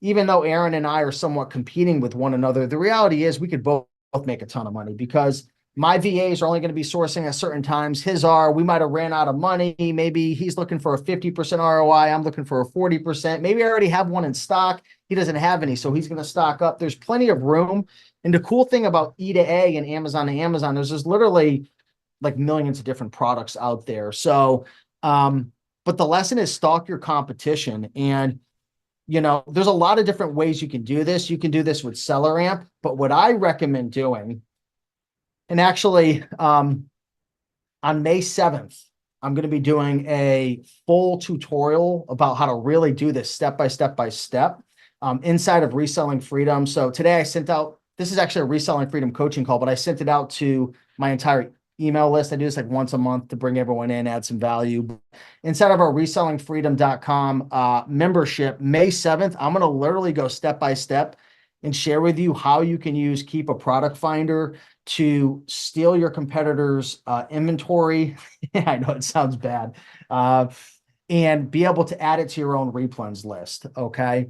even though Aaron and I are somewhat competing with one another, the reality is we could both make a ton of money because my VAs are only going to be sourcing at certain times. His are, we might have ran out of money. Maybe he's looking for a 50% ROI. I'm looking for a 40%. Maybe I already have one in stock. He doesn't have any, so he's going to stock up. There's plenty of room. And the cool thing about E to A and Amazon to Amazon is there's literally like millions of different products out there. So, but the lesson is stalk your competition. And there's a lot of different ways you can do this. You can do this with Seller Amp, but what I recommend doing, and actually on May 7th, I'm going to be doing a full tutorial about how to really do this step by step inside of Reselling Freedom. So today I sent out, this is actually a Reselling Freedom coaching call, but I sent it out to my entire email list. I do this like once a month to bring everyone in, add some value. Inside of our resellingfreedom.com membership, May 7th, I'm going to literally go step by step and share with you how you can use Keep a Product Finder to steal your competitors' inventory. I know it sounds bad. And be able to add it to your own replens list. Okay.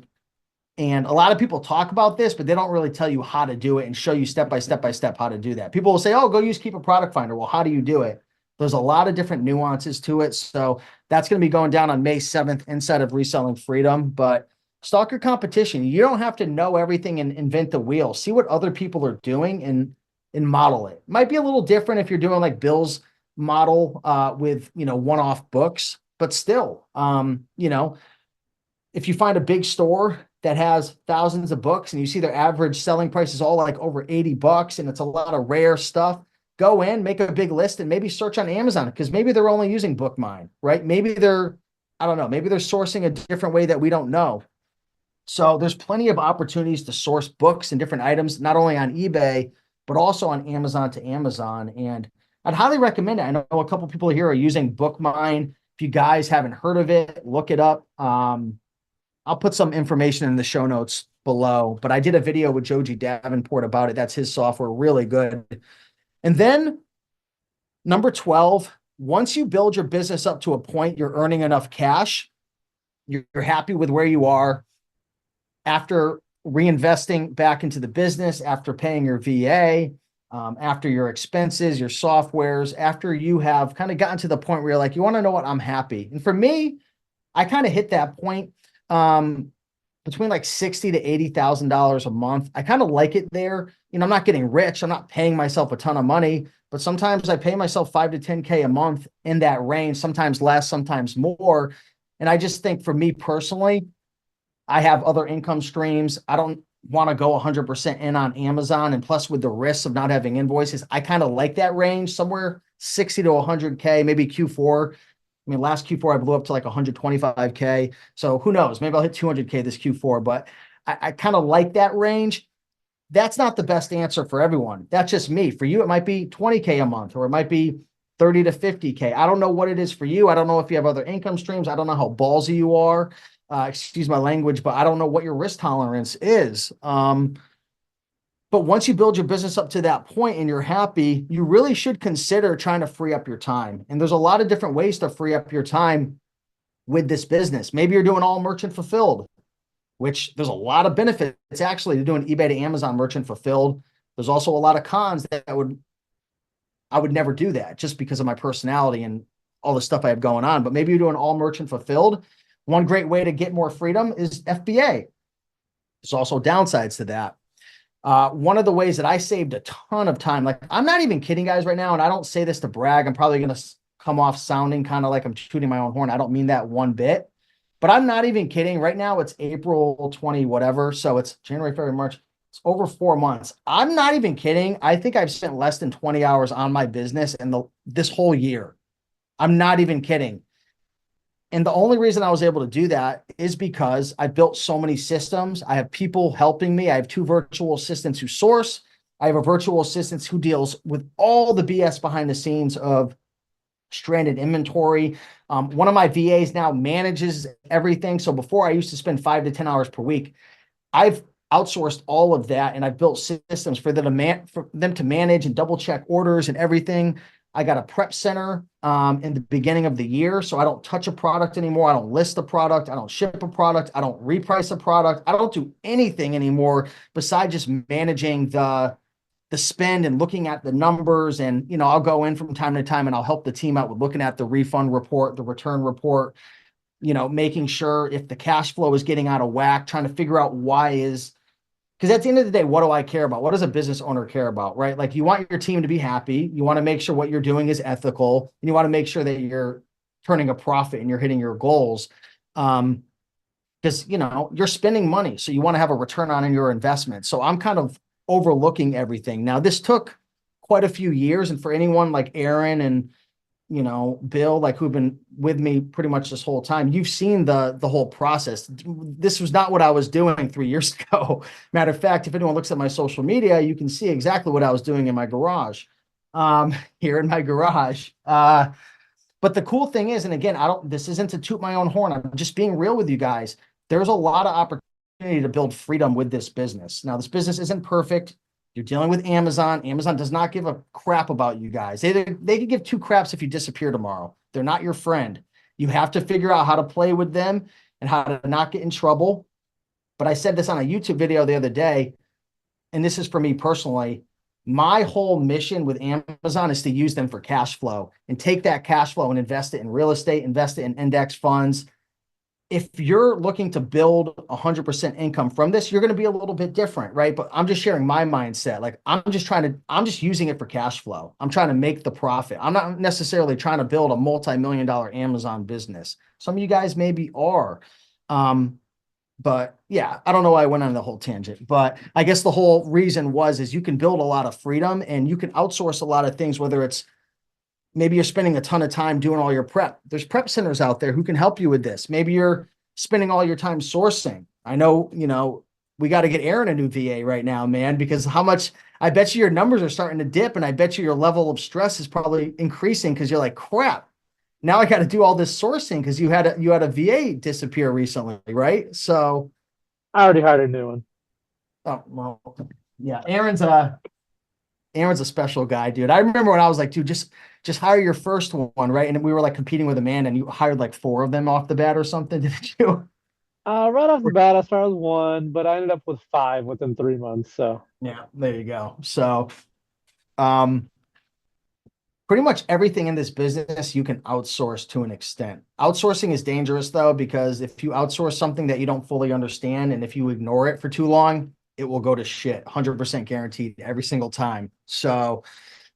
And a lot of people talk about this, but they don't really tell you how to do it and show you step by step how to do that. People will say, oh, go use Keep a Product Finder. Well, how do you do it? There's a lot of different nuances to it. So that's going to be going down on May 7th inside of Reselling Freedom. But stalk your competition. You don't have to know everything and invent the wheel. See what other people are doing and model it. Might be a little different if you're doing like Bill's model with, one-off books, but still, if you find a big store that has thousands of books and you see their average selling price is all like over $80 and it's a lot of rare stuff, go in, make a big list and maybe search on Amazon because maybe they're only using BookMine, right? Maybe they're sourcing a different way that we don't know. So there's plenty of opportunities to source books and different items, not only on eBay, but also on Amazon to Amazon. And I'd highly recommend it. I know a couple people here are using BookMine. If you guys haven't heard of it, look it up. I'll put some information in the show notes below, but I did a video with Joji Davenport about it. That's his software, really good. And then number 12, once you build your business up to a point, you're earning enough cash, you're happy with where you are after reinvesting back into the business, after paying your VA, after your expenses, your softwares, after you have kind of gotten to the point where you're like, you want to know what, I'm happy. And for me, I kind of hit that point between like $60,000 to $80,000 a month. I kind of like it there. I'm not getting rich. I'm not paying myself a ton of money, but sometimes I pay myself 5 to 10K a month in that range, sometimes less, sometimes more. And I just think for me personally, I have other income streams. I don't want to go 100% in on Amazon. And plus with the risks of not having invoices, I kind of like that range somewhere 60 to 100K, maybe Q4. Last Q4, I blew up to like 125K. So who knows? Maybe I'll hit 200K this Q4, but I kind of like that range. That's not the best answer for everyone. That's just me. For you, it might be 20K a month, or it might be 30 to 50K. I don't know what it is for you. I don't know if you have other income streams. I don't know how ballsy you are. Excuse my language, but I don't know what your risk tolerance is. But once you build your business up to that point and you're happy, you really should consider trying to free up your time. And there's a lot of different ways to free up your time with this business. Maybe you're doing all merchant fulfilled, which there's a lot of benefits actually to doing eBay to Amazon merchant fulfilled. There's also a lot of cons that I would never do that just because of my personality and all the stuff I have going on. But maybe you're doing all merchant fulfilled. One great way to get more freedom is FBA. There's also downsides to that. One of the ways that I saved a ton of time, like I'm not even kidding guys right now, and I don't say this to brag. I'm probably going to come off sounding kind of like I'm tooting my own horn. I don't mean that one bit, but I'm not even kidding. Right now it's April 20, whatever. So it's January, February, March. It's over 4 months. I'm not even kidding. I think I've spent less than 20 hours on my business in this whole year. I'm not even kidding. And the only reason I was able to do that is because I built so many systems. I have people helping me. I have 2 virtual assistants who source. I have a virtual assistant who deals with all the BS behind the scenes of stranded inventory. One of my VAs now manages everything. So before I used to spend 5 to 10 hours per week, I've outsourced all of that and I've built systems for them to manage and double check orders and everything. I got a prep center in the beginning of the year, so I don't touch a product anymore. I don't list a product. I don't ship a product. I don't reprice a product. I don't do anything anymore besides just managing the spend and looking at the numbers. And, you know, I'll go in from time to time and I'll help the team out with looking at the refund report, the return report, you know, making sure if the cash flow is getting out of whack, trying to figure out why is, because at the end of the day, what do I care about? What does a business owner care about, right? Like you want your team to be happy. You want to make sure what you're doing is ethical, and you want to make sure that you're turning a profit and you're hitting your goals. Because, you know, you're spending money, so you want to have a return on your investment. So I'm kind of overlooking everything. Now, this took quite a few years, and for anyone like Aaron and, you know, Bill, like who've been with me pretty much this whole time, you've seen the whole process. This was not what I was doing 3 years ago. Matter of fact, if anyone looks at my social media, you can see exactly what I was doing in my garage, here in my garage. But the cool thing is, and again, this isn't to toot my own horn. I'm just being real with you guys. There's a lot of opportunity to build freedom with this business. Now, this business isn't perfect. You're dealing with Amazon. Amazon does not give a crap about you guys. They could give two craps if you disappear tomorrow. They're not your friend. You have to figure out how to play with them and how to not get in trouble. But I said this on a YouTube video the other day, and this is for me personally. My whole mission with Amazon is to use them for cash flow and take that cash flow and invest it in real estate, invest it in index funds. If you're looking to build 100% income from this, you're going to be a little bit different, right? But I'm just sharing my mindset. Like I'm just using it for cash flow. I'm trying to make the profit. I'm not necessarily trying to build a multi-million-dollar Amazon business. Some of you guys maybe are. But yeah, I don't know why I went on the whole tangent, but I guess the whole reason is you can build a lot of freedom and you can outsource a lot of things, whether it's maybe you're spending a ton of time doing all your prep. There's prep centers out there who can help you with this. Maybe you're spending all your time sourcing. I know, you know, we got to get Aaron a new VA right now, man, because I bet you your numbers are starting to dip, and I bet you your level of stress is probably increasing because you're like, crap, now I got to do all this sourcing because you had a VA disappear recently, right? So I already hired a new one. oh, well, yeah, Aaron's a special guy, dude. I remember when I was like, dude, just hire your first one, right? And we were like competing with Amanda, and you hired like 4 of them off the bat or something, didn't you? Right off the bat, I started with 1, but I ended up with 5 within 3 months. So Yeah, there you go. So, pretty much everything in this business you can outsource to an extent. Outsourcing is dangerous though, because if you outsource something that you don't fully understand, and if you ignore it for too long, it will go to shit, 100% guaranteed every single time. So,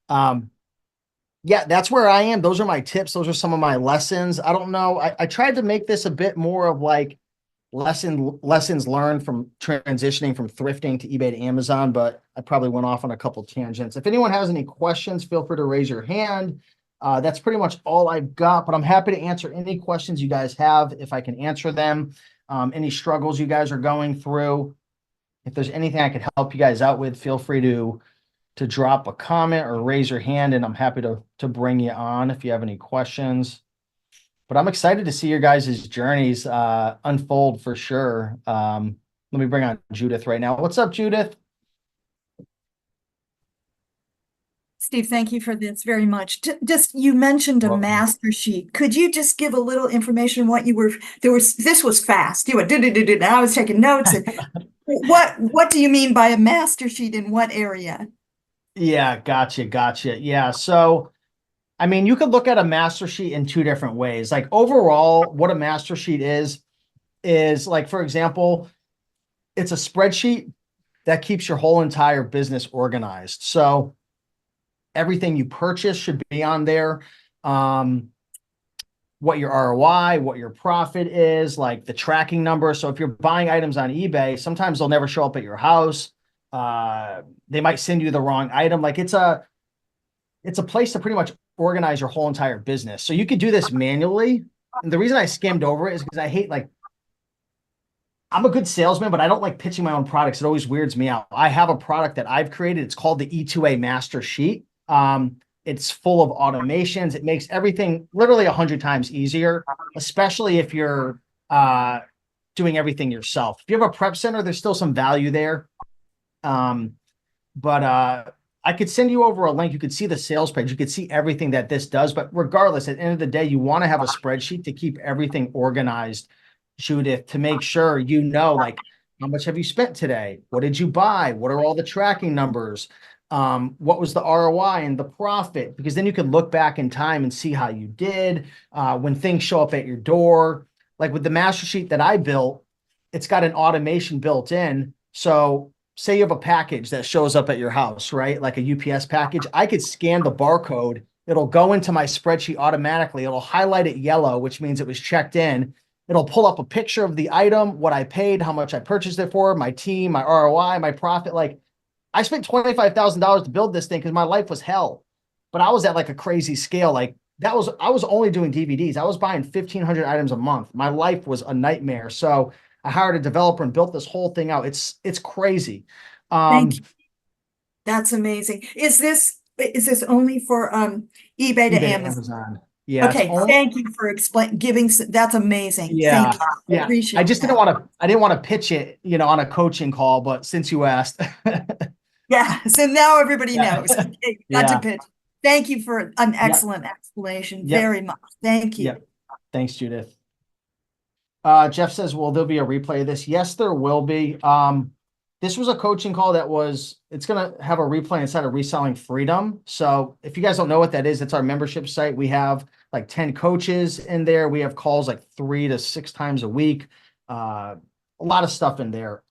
yeah, that's where I am. Those are my tips. Those are some of my lessons. I don't know. I tried to make this a bit more of like lessons learned from transitioning from thrifting to eBay to Amazon, but I probably went off on a couple tangents. If anyone has any questions, feel free to raise your hand. That's pretty much all I've got, but I'm happy to answer any questions you guys have if I can answer them. Any struggles you guys are going through. If there's anything I could help you guys out with, feel free to drop a comment or raise your hand, and I'm happy to bring you on if you have any questions. But I'm excited to see your guys' journeys unfold for sure. Let me bring on Judith right now. What's up, Judith? Steve, thank you for this very much. Just you mentioned a Welcome. master sheet. Could you just give a little information what you were this was fast. You went and I was taking notes. And what do you mean by a master sheet in what area? Yeah, gotcha. Yeah, so I mean, you could look at a master sheet in 2 different ways. Like overall, what a master sheet is like, for example, it's a spreadsheet that keeps your whole entire business organized. So everything you purchase should be on there. What your ROI, what your profit is, like the tracking number. So if you're buying items on eBay, sometimes they'll never show up at your house. They might send you the wrong item. Like it's a place to pretty much organize your whole entire business. So you could do this manually. And the reason I skimmed over it is because I hate, like, I'm a good salesman, but I don't like pitching my own products. It always weirds me out. I have a product that I've created. It's called the E2A Master Sheet. It's full of automations. It makes everything literally 100 times easier, especially if you're doing everything yourself. If you have a prep center, there's still some value there. But I could send you over a link. You could see the sales page. You could see everything that this does. But regardless, at the end of the day, you want to have a spreadsheet to keep everything organized, Judith, to make sure you know, like, how much have you spent today? What did you buy? What are all the tracking numbers? What was the ROI and the profit? Because then you can look back in time and see how you did when things show up at your door. Like with the master sheet that I built, it's got an automation built in. So say you have a package that shows up at your house, right? Like a UPS package. I could scan the barcode. It'll go into my spreadsheet automatically. It'll highlight it yellow, which means it was checked in. It'll pull up a picture of the item, what I paid, how much I purchased it for, my team, my ROI, my profit. Like I spent $25,000 to build this thing because my life was hell, but I was at like a crazy scale. Like I was only doing DVDs. I was buying 1,500 items a month. My life was a nightmare. So I hired a developer and built this whole thing out. It's crazy. Thank you. That's amazing. Is this only for eBay to eBay to Amazon? Amazon. Yeah. Okay, thank you for giving. That's amazing. Yeah. Thank you. Yeah. Appreciate I just that. didn't want to pitch it, on a coaching call, but since you asked. Yeah. So now everybody Yeah. knows. Okay, got Yeah. to pitch. Thank you for an excellent explanation. Yep. Very much. Thank you. Yep. Thanks, Judith. Jeff says, will there be a replay of this? Yes, there will be. This was a coaching call it's going to have a replay inside of Reselling Freedom. So if you guys don't know what that is, it's our membership site. We have like 10 coaches in there. We have calls like 3 to 6 times a week. A lot of stuff in there.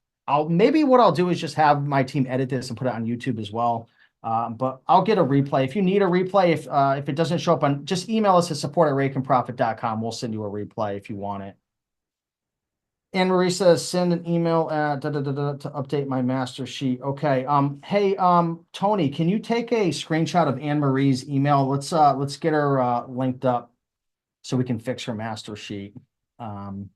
Maybe what I'll do is just have my team edit this and put it on YouTube as well. But I'll get a replay. If you need a replay, if it doesn't show up just email us at support@rakeandprofit.com. We'll send you a replay if you want it. Anne Marie says, send an email to update my master sheet. Okay. Hey, Tony, can you take a screenshot of Anne Marie's email? Let's get her linked up so we can fix her master sheet. All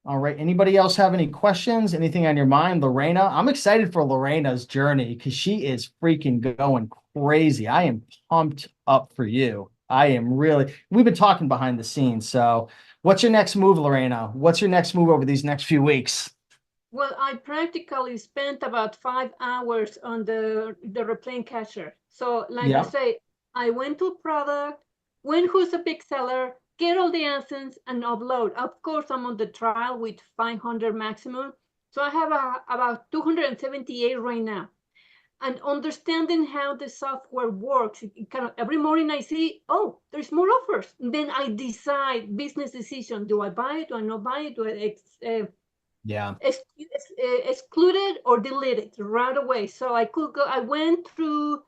right. Anybody else have any questions? Anything on your mind? Lorena? I'm excited for Lorena's journey because she is freaking going crazy. I am pumped up for you. We've been talking behind the scenes. So what's your next move, Lorena? What's your next move over these next few weeks? Well, I practically spent about 5 hours on the replaying catcher. So like you say, I went to product, who's a big seller, get all the answers and upload. Of course, I'm on the trial with 500 maximum. So I have about 278 right now. And understanding how the software works, kind of every morning I see, oh, there's more offers. And then I decide, business decision, do I buy it, do I not buy it, do I exclude it or delete it right away? So I went through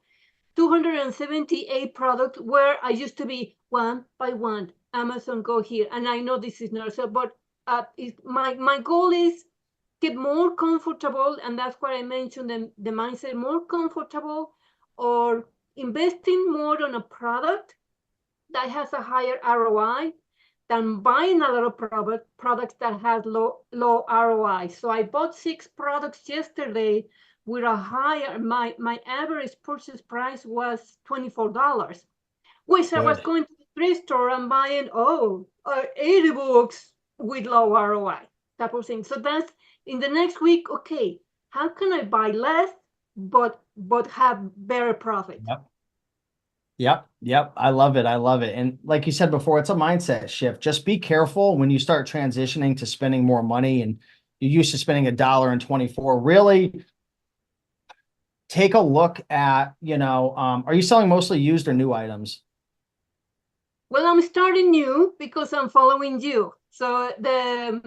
278 products where I used to be one by one, Amazon, go here. And I know this is not so, but my goal is get more comfortable, and that's why I mentioned the mindset, more comfortable or investing more on a product that has a higher ROI than buying a lot of products that have low ROI. So I bought 6 products yesterday with a higher, my average purchase price was $24, which I was going to the thrift store and buying 80 books with low ROI type of thing. So that's in the next week. Okay, how can I buy less but have better profit? Yep. I love it. And like you said before, it's a mindset shift. Just be careful when you start transitioning to spending more money and you're used to spending $1.24. Really take a look at, are you selling mostly used or new items? Well, I'm starting new because I'm following you. So the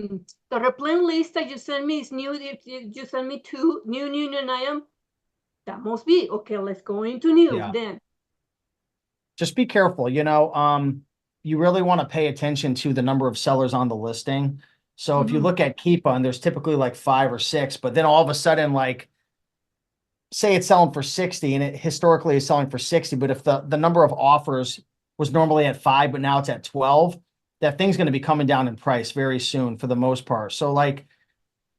replan list that you send me is new. If you send me 2 new items, that must be okay. Let's go into new then. Just be careful. You really want to pay attention to the number of sellers on the listing. So if you look at Keepa and there's typically like 5 or 6, but then all of a sudden, like, say it's selling for 60 and it historically is selling for 60, but if the number of offers was normally at 5, but now it's at 12, that thing's going to be coming down in price very soon for the most part. So like,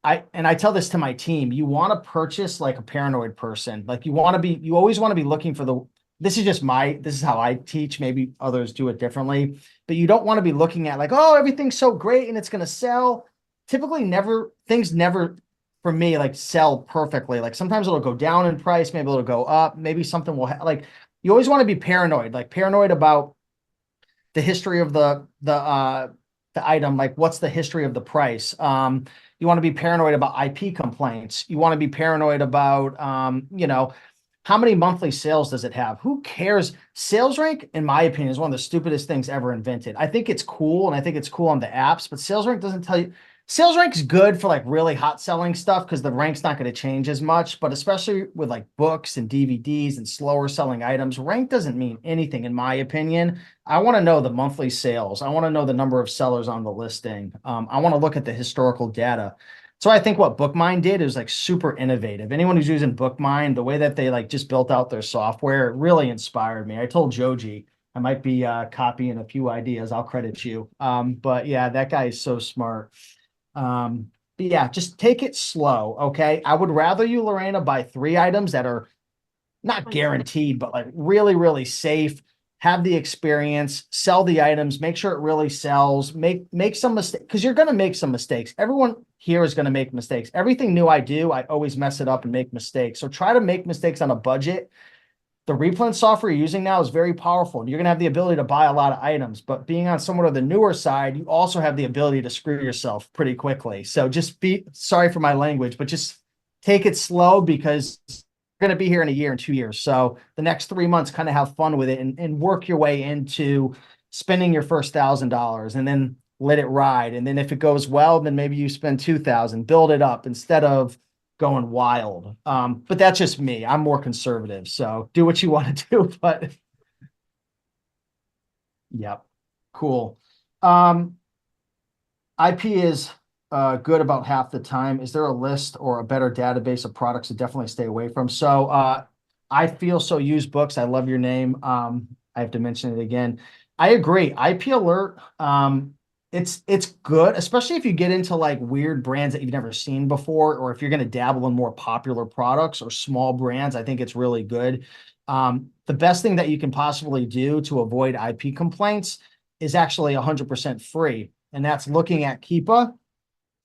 I tell this to my team, you want to purchase like a paranoid person. Like you always want to be looking for this is how I teach. Maybe others do it differently, but you don't want to be looking at like, oh, everything's so great and it's going to sell. Typically things never for me, like sell perfectly. Like sometimes it'll go down in price, maybe it'll go up, maybe something will like you always want to be paranoid, like paranoid about the history of the item, like what's the history of the price. You want to be paranoid about IP complaints. You want to be paranoid about you know, how many monthly sales does it have? Who cares? Sales rank, in my opinion, is one of the stupidest things ever invented. I think it's cool, and I think it's cool on the apps, but sales rank doesn't tell you. Sales rank is good for like really hot selling stuff because the rank's not going to change as much, but especially with like books and DVDs and slower selling items, rank doesn't mean anything, in my opinion. I want to know the monthly sales. I want to know the number of sellers on the listing. I want to look at the historical data. So I think what BookMine did is like super innovative. Anyone who's using BookMine, the way that they like just built out their software, it really inspired me. I told Joji I might be copying a few ideas. I'll credit you. But yeah, that guy is so smart. But yeah, just take it slow. Okay. I would rather you, Lorena, buy 3 items that are not guaranteed, but like really, really safe. Have the experience, sell the items, make sure it really sells, make some mistakes, because you're going to make some mistakes. Everyone here is going to make mistakes. Everything new I do, I always mess it up and make mistakes. So try to make mistakes on a budget. The replenish software you're using now is very powerful. You're going to have the ability to buy a lot of items, but being on somewhat of the newer side, you also have the ability to screw yourself pretty quickly. So just be sorry for my language, but just take it slow because you're going to be here in a year and 2 years. So the next 3 months, kind of have fun with it and work your way into spending your first $1,000 and then let it ride. And then if it goes well, then maybe you spend 2,000, build it up instead of going wild. But that's just me. I'm more conservative. So do what you want to do, but yep. Cool. IP is good about half the time. Is there a list or a better database of products to definitely stay away from? So I feel so used books. I love your name. I have to mention it again. I agree. IP Alert, it's good, especially if you get into like weird brands that you've never seen before, or if you're going to dabble in more popular products or small brands. I think it's really good. The best thing that you can possibly do to avoid IP complaints is actually 100% free. And that's looking at Keepa,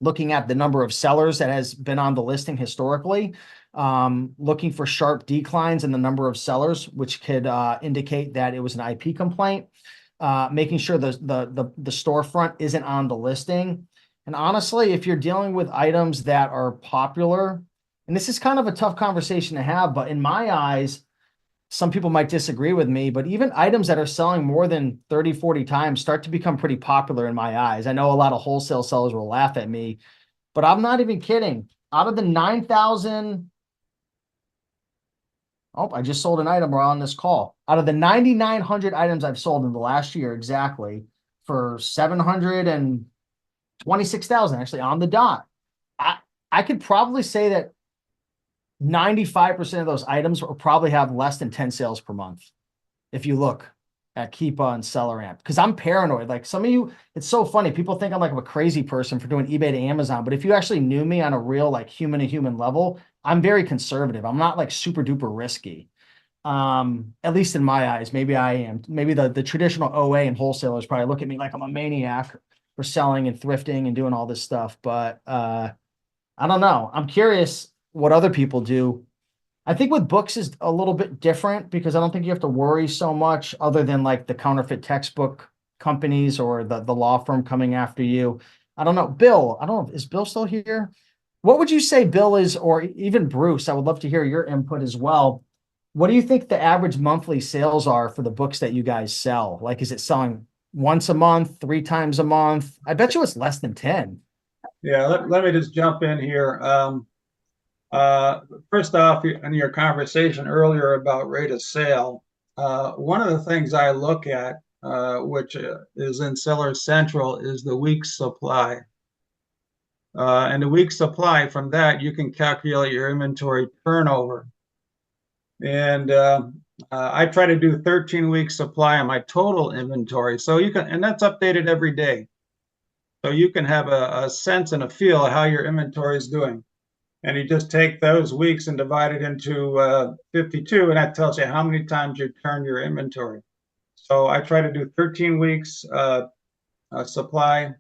looking at the number of sellers that has been on the listing historically, looking for sharp declines in the number of sellers, which could indicate that it was an IP complaint, making sure the storefront isn't on the listing. And honestly, if you're dealing with items that are popular, and this is kind of a tough conversation to have, but in my eyes, some people might disagree with me, but even items that are selling more than 30, 40 times start to become pretty popular in my eyes. I know a lot of wholesale sellers will laugh at me, but I'm not even kidding. Out of the 9,000, oh, I just sold an item while on this call. Out of the 9,900 items I've sold in the last year, exactly, for 726,000, actually on the dot. I could probably say that 95% of those items will probably have less than 10 sales per month. If you look at Keepa and SellerAmp, because I'm paranoid. Like some of you, it's so funny. People think I'm like a crazy person for doing eBay to Amazon, but if you actually knew me on a real like human to human level, I'm very conservative. I'm not like super duper risky. At least in my eyes, maybe I am. Maybe the traditional OA and wholesalers probably look at me like I'm a maniac for selling and thrifting and doing all this stuff. But I don't know. I'm curious what other people do. I think with books is a little bit different because I don't think you have to worry so much other than like the counterfeit textbook companies or the law firm coming after you. I don't know. Bill, I don't know. Is Bill still here? What would you say Bill is, or even Bruce? I would love to hear your input as well. What do you think the average monthly sales are for the books that you guys sell? Like, is it selling once a month, 3 times a month? I bet you it's less than 10. Yeah, let me just jump in here. First off, in your conversation earlier about rate of sale, one of the things I look at, which is in Seller Central, is the week's supply. And the week's supply, from that, you can calculate your inventory turnover. And I try to do 13 weeks supply on my total inventory. So you can, and that's updated every day. So you can have a sense and a feel of how your inventory is doing. And you just take those weeks and divide it into 52, and that tells you how many times you turn your inventory. So I try to do 13 weeks supply.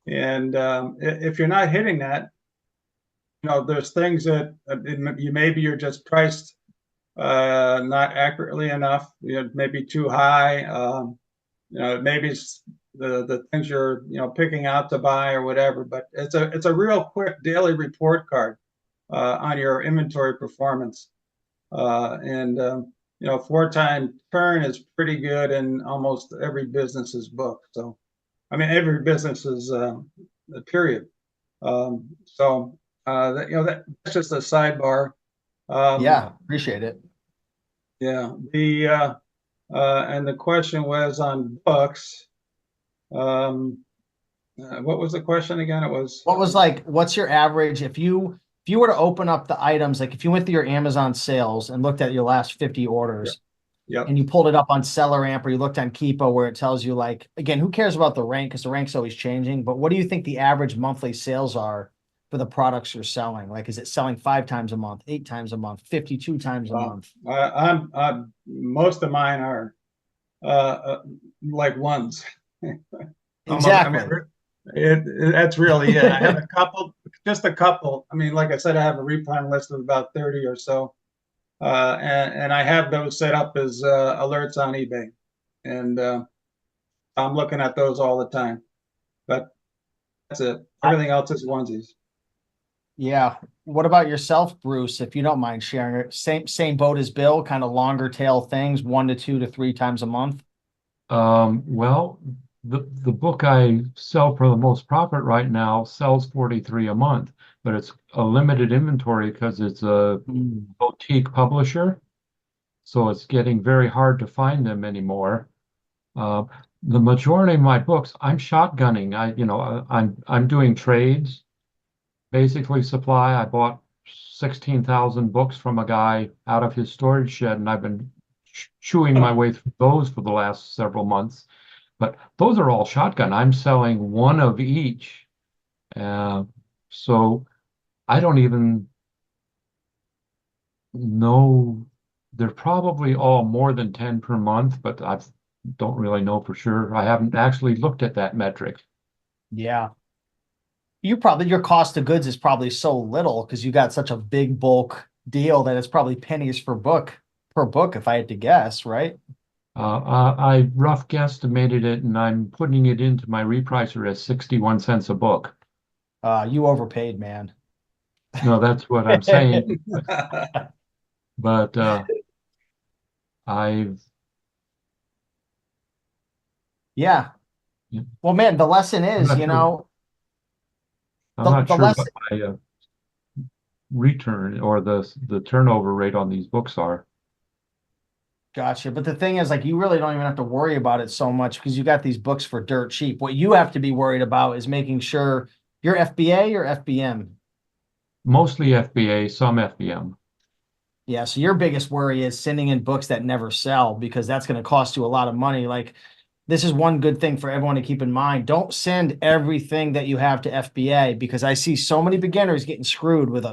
And if you're not hitting that, there's things that maybe you're just priced not accurately enough, maybe too high. Maybe it's the things you're picking out to buy or whatever. But it's a real quick daily report card on your inventory performance, and 4-time turn is pretty good in almost every business's book. So, I mean, every business's period. So that's just a sidebar. Yeah, appreciate it. Yeah. And the question was on books. What was the question again? It was what's your average if you were to open up the items, like if you went through your Amazon sales and looked at your last 50 orders, Yep. and you pulled it up on Seller Amp or you looked on Keepo where it tells you, like, again, who cares about the rank because the rank's always changing, but what do you think the average monthly sales are for the products you're selling? Like, is it selling 5 times a month, 8 times a month, 52 times a month? I'm most of mine are like ones. Exactly. That's really it. I have just a couple. I mean, like I said, I have a replan list of about 30 or so. And I have those set up as alerts on eBay. And I'm looking at those all the time. But that's it. Everything else is onesies. Yeah. What about yourself, Bruce, if you don't mind sharing it? Same boat as Bill, kind of longer tail things, 1 to 2 to 3 times a month. Well, the book I sell for the most profit right now sells 43 a month, but it's a limited inventory because it's a boutique publisher, so it's getting very hard to find them anymore. The majority of my books, I'm shotgunning. I'm doing trades, basically supply. I bought 16,000 books from a guy out of his storage shed, and I've been chewing my way through those for the last several months. But those are all shotgun. I'm selling one of each. So I don't even know. They're probably all more than 10 per month, but I don't really know for sure. I haven't actually looked at that metric. Yeah. Your cost of goods is probably so little because you got such a big bulk deal that it's probably pennies per book, if I had to guess, right? I rough guesstimated it, and I'm putting it into my Repricer as 61 cents a book. You overpaid, man. No, that's what I'm saying. But Yeah. Yeah. Well, man, the lesson is, I'm not the sure lesson. what my return or the turnover rate on these books are. Gotcha. But the thing is, like, you really don't even have to worry about it so much because you got these books for dirt cheap. What you have to be worried about is making sure you're FBA or FBM. Mostly FBA, some FBM. Yeah. So your biggest worry is sending in books that never sell because that's going to cost you a lot of money. Like, this is one good thing for everyone to keep in mind. Don't send everything that you have to FBA because I see so many beginners getting screwed with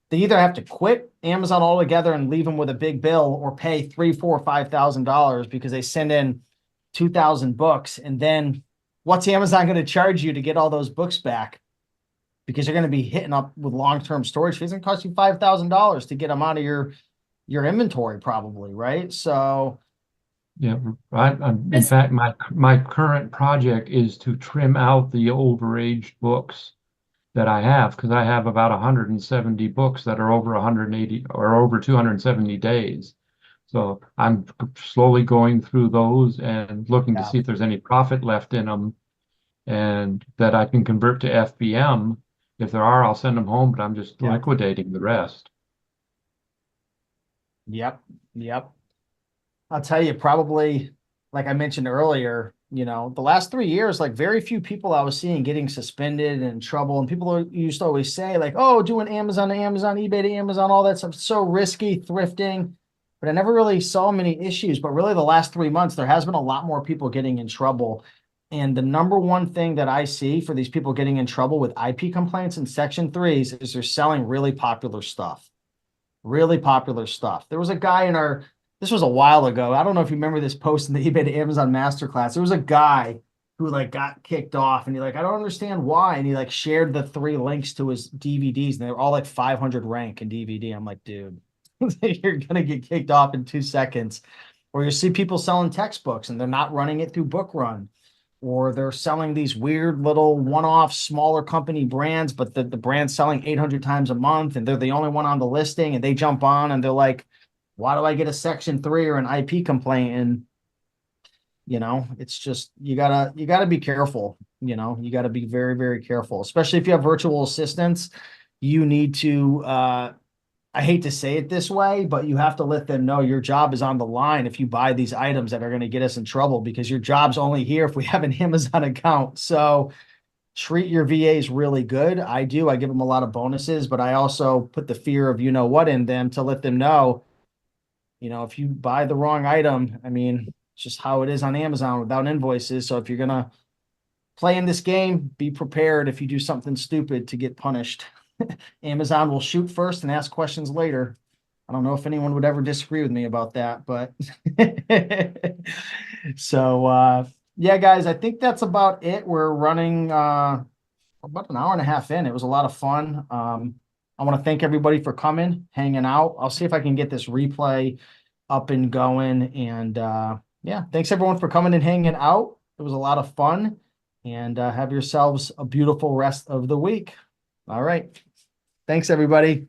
they either have to quit Amazon altogether and leave them with a big bill or pay $3,000, $4,000, $5,000 because they send in 2,000 books. And then what's Amazon going to charge you to get all those books back? Because you're going to be hitting up with long-term storage fees. It's going to cost you $5,000 to get them out of your inventory probably, right? So Yeah, right. In fact, my current project is to trim out the overaged books that I have because I have about 170 books that are over 180 or over 270 days. So I'm slowly going through those and looking to see if there's any profit left in them and that I can convert to FBM. If there are, I'll send them home, but I'm just liquidating the rest. Yep. I'll tell you, probably, like I mentioned earlier, the last 3 years, like very few people I was seeing getting suspended and in trouble. And people used to always say, like, oh, doing Amazon to Amazon, eBay to Amazon, all that stuff, so risky, thrifting. But I never really saw many issues. But really, the last 3 months, there has been a lot more people getting in trouble. And the number one thing that I see for these people getting in trouble with IP complaints and Section 3s is they're selling really popular stuff. Really popular stuff. There was a guy this was a while ago. I don't know if you remember this post in the eBay to Amazon masterclass. There was a guy who like got kicked off, and he like, I don't understand why. And he like shared the 3 links to his DVDs, and they were all like 500 rank in DVD. I'm like, dude, you're gonna get kicked off in 2 seconds. Or you see people selling textbooks and they're not running it through Book Run, or they're selling these weird little one-off smaller company brands, but the brand's selling 800 times a month and they're the only one on the listing, and they jump on and they're like, why do I get a Section 3 or an IP complaint? And you know, it's just, you gotta be careful. You know, you gotta be very, very careful, especially if you have virtual assistants. You need to, I hate to say it this way, but you have to let them know your job is on the line if you buy these items that are going to get us in trouble, because your job's only here if we have an Amazon account. So treat your VAs really good. I do. I give them a lot of bonuses, but I also put the fear of, you know what, in them to let them know, you know, if you buy the wrong item, I mean, it's just how it is on Amazon without invoices. So if you're going to play in this game, be prepared if you do something stupid to get punished. Amazon will shoot first and ask questions later. I don't know if anyone would ever disagree with me about that, but so yeah, guys, I think that's about it. We're running about an hour and a half in. It was a lot of fun. I want to thank everybody for coming, hanging out. I'll see if I can get this replay up and going. And yeah, thanks everyone for coming and hanging out. It was a lot of fun. And have yourselves a beautiful rest of the week. All right. Thanks, everybody.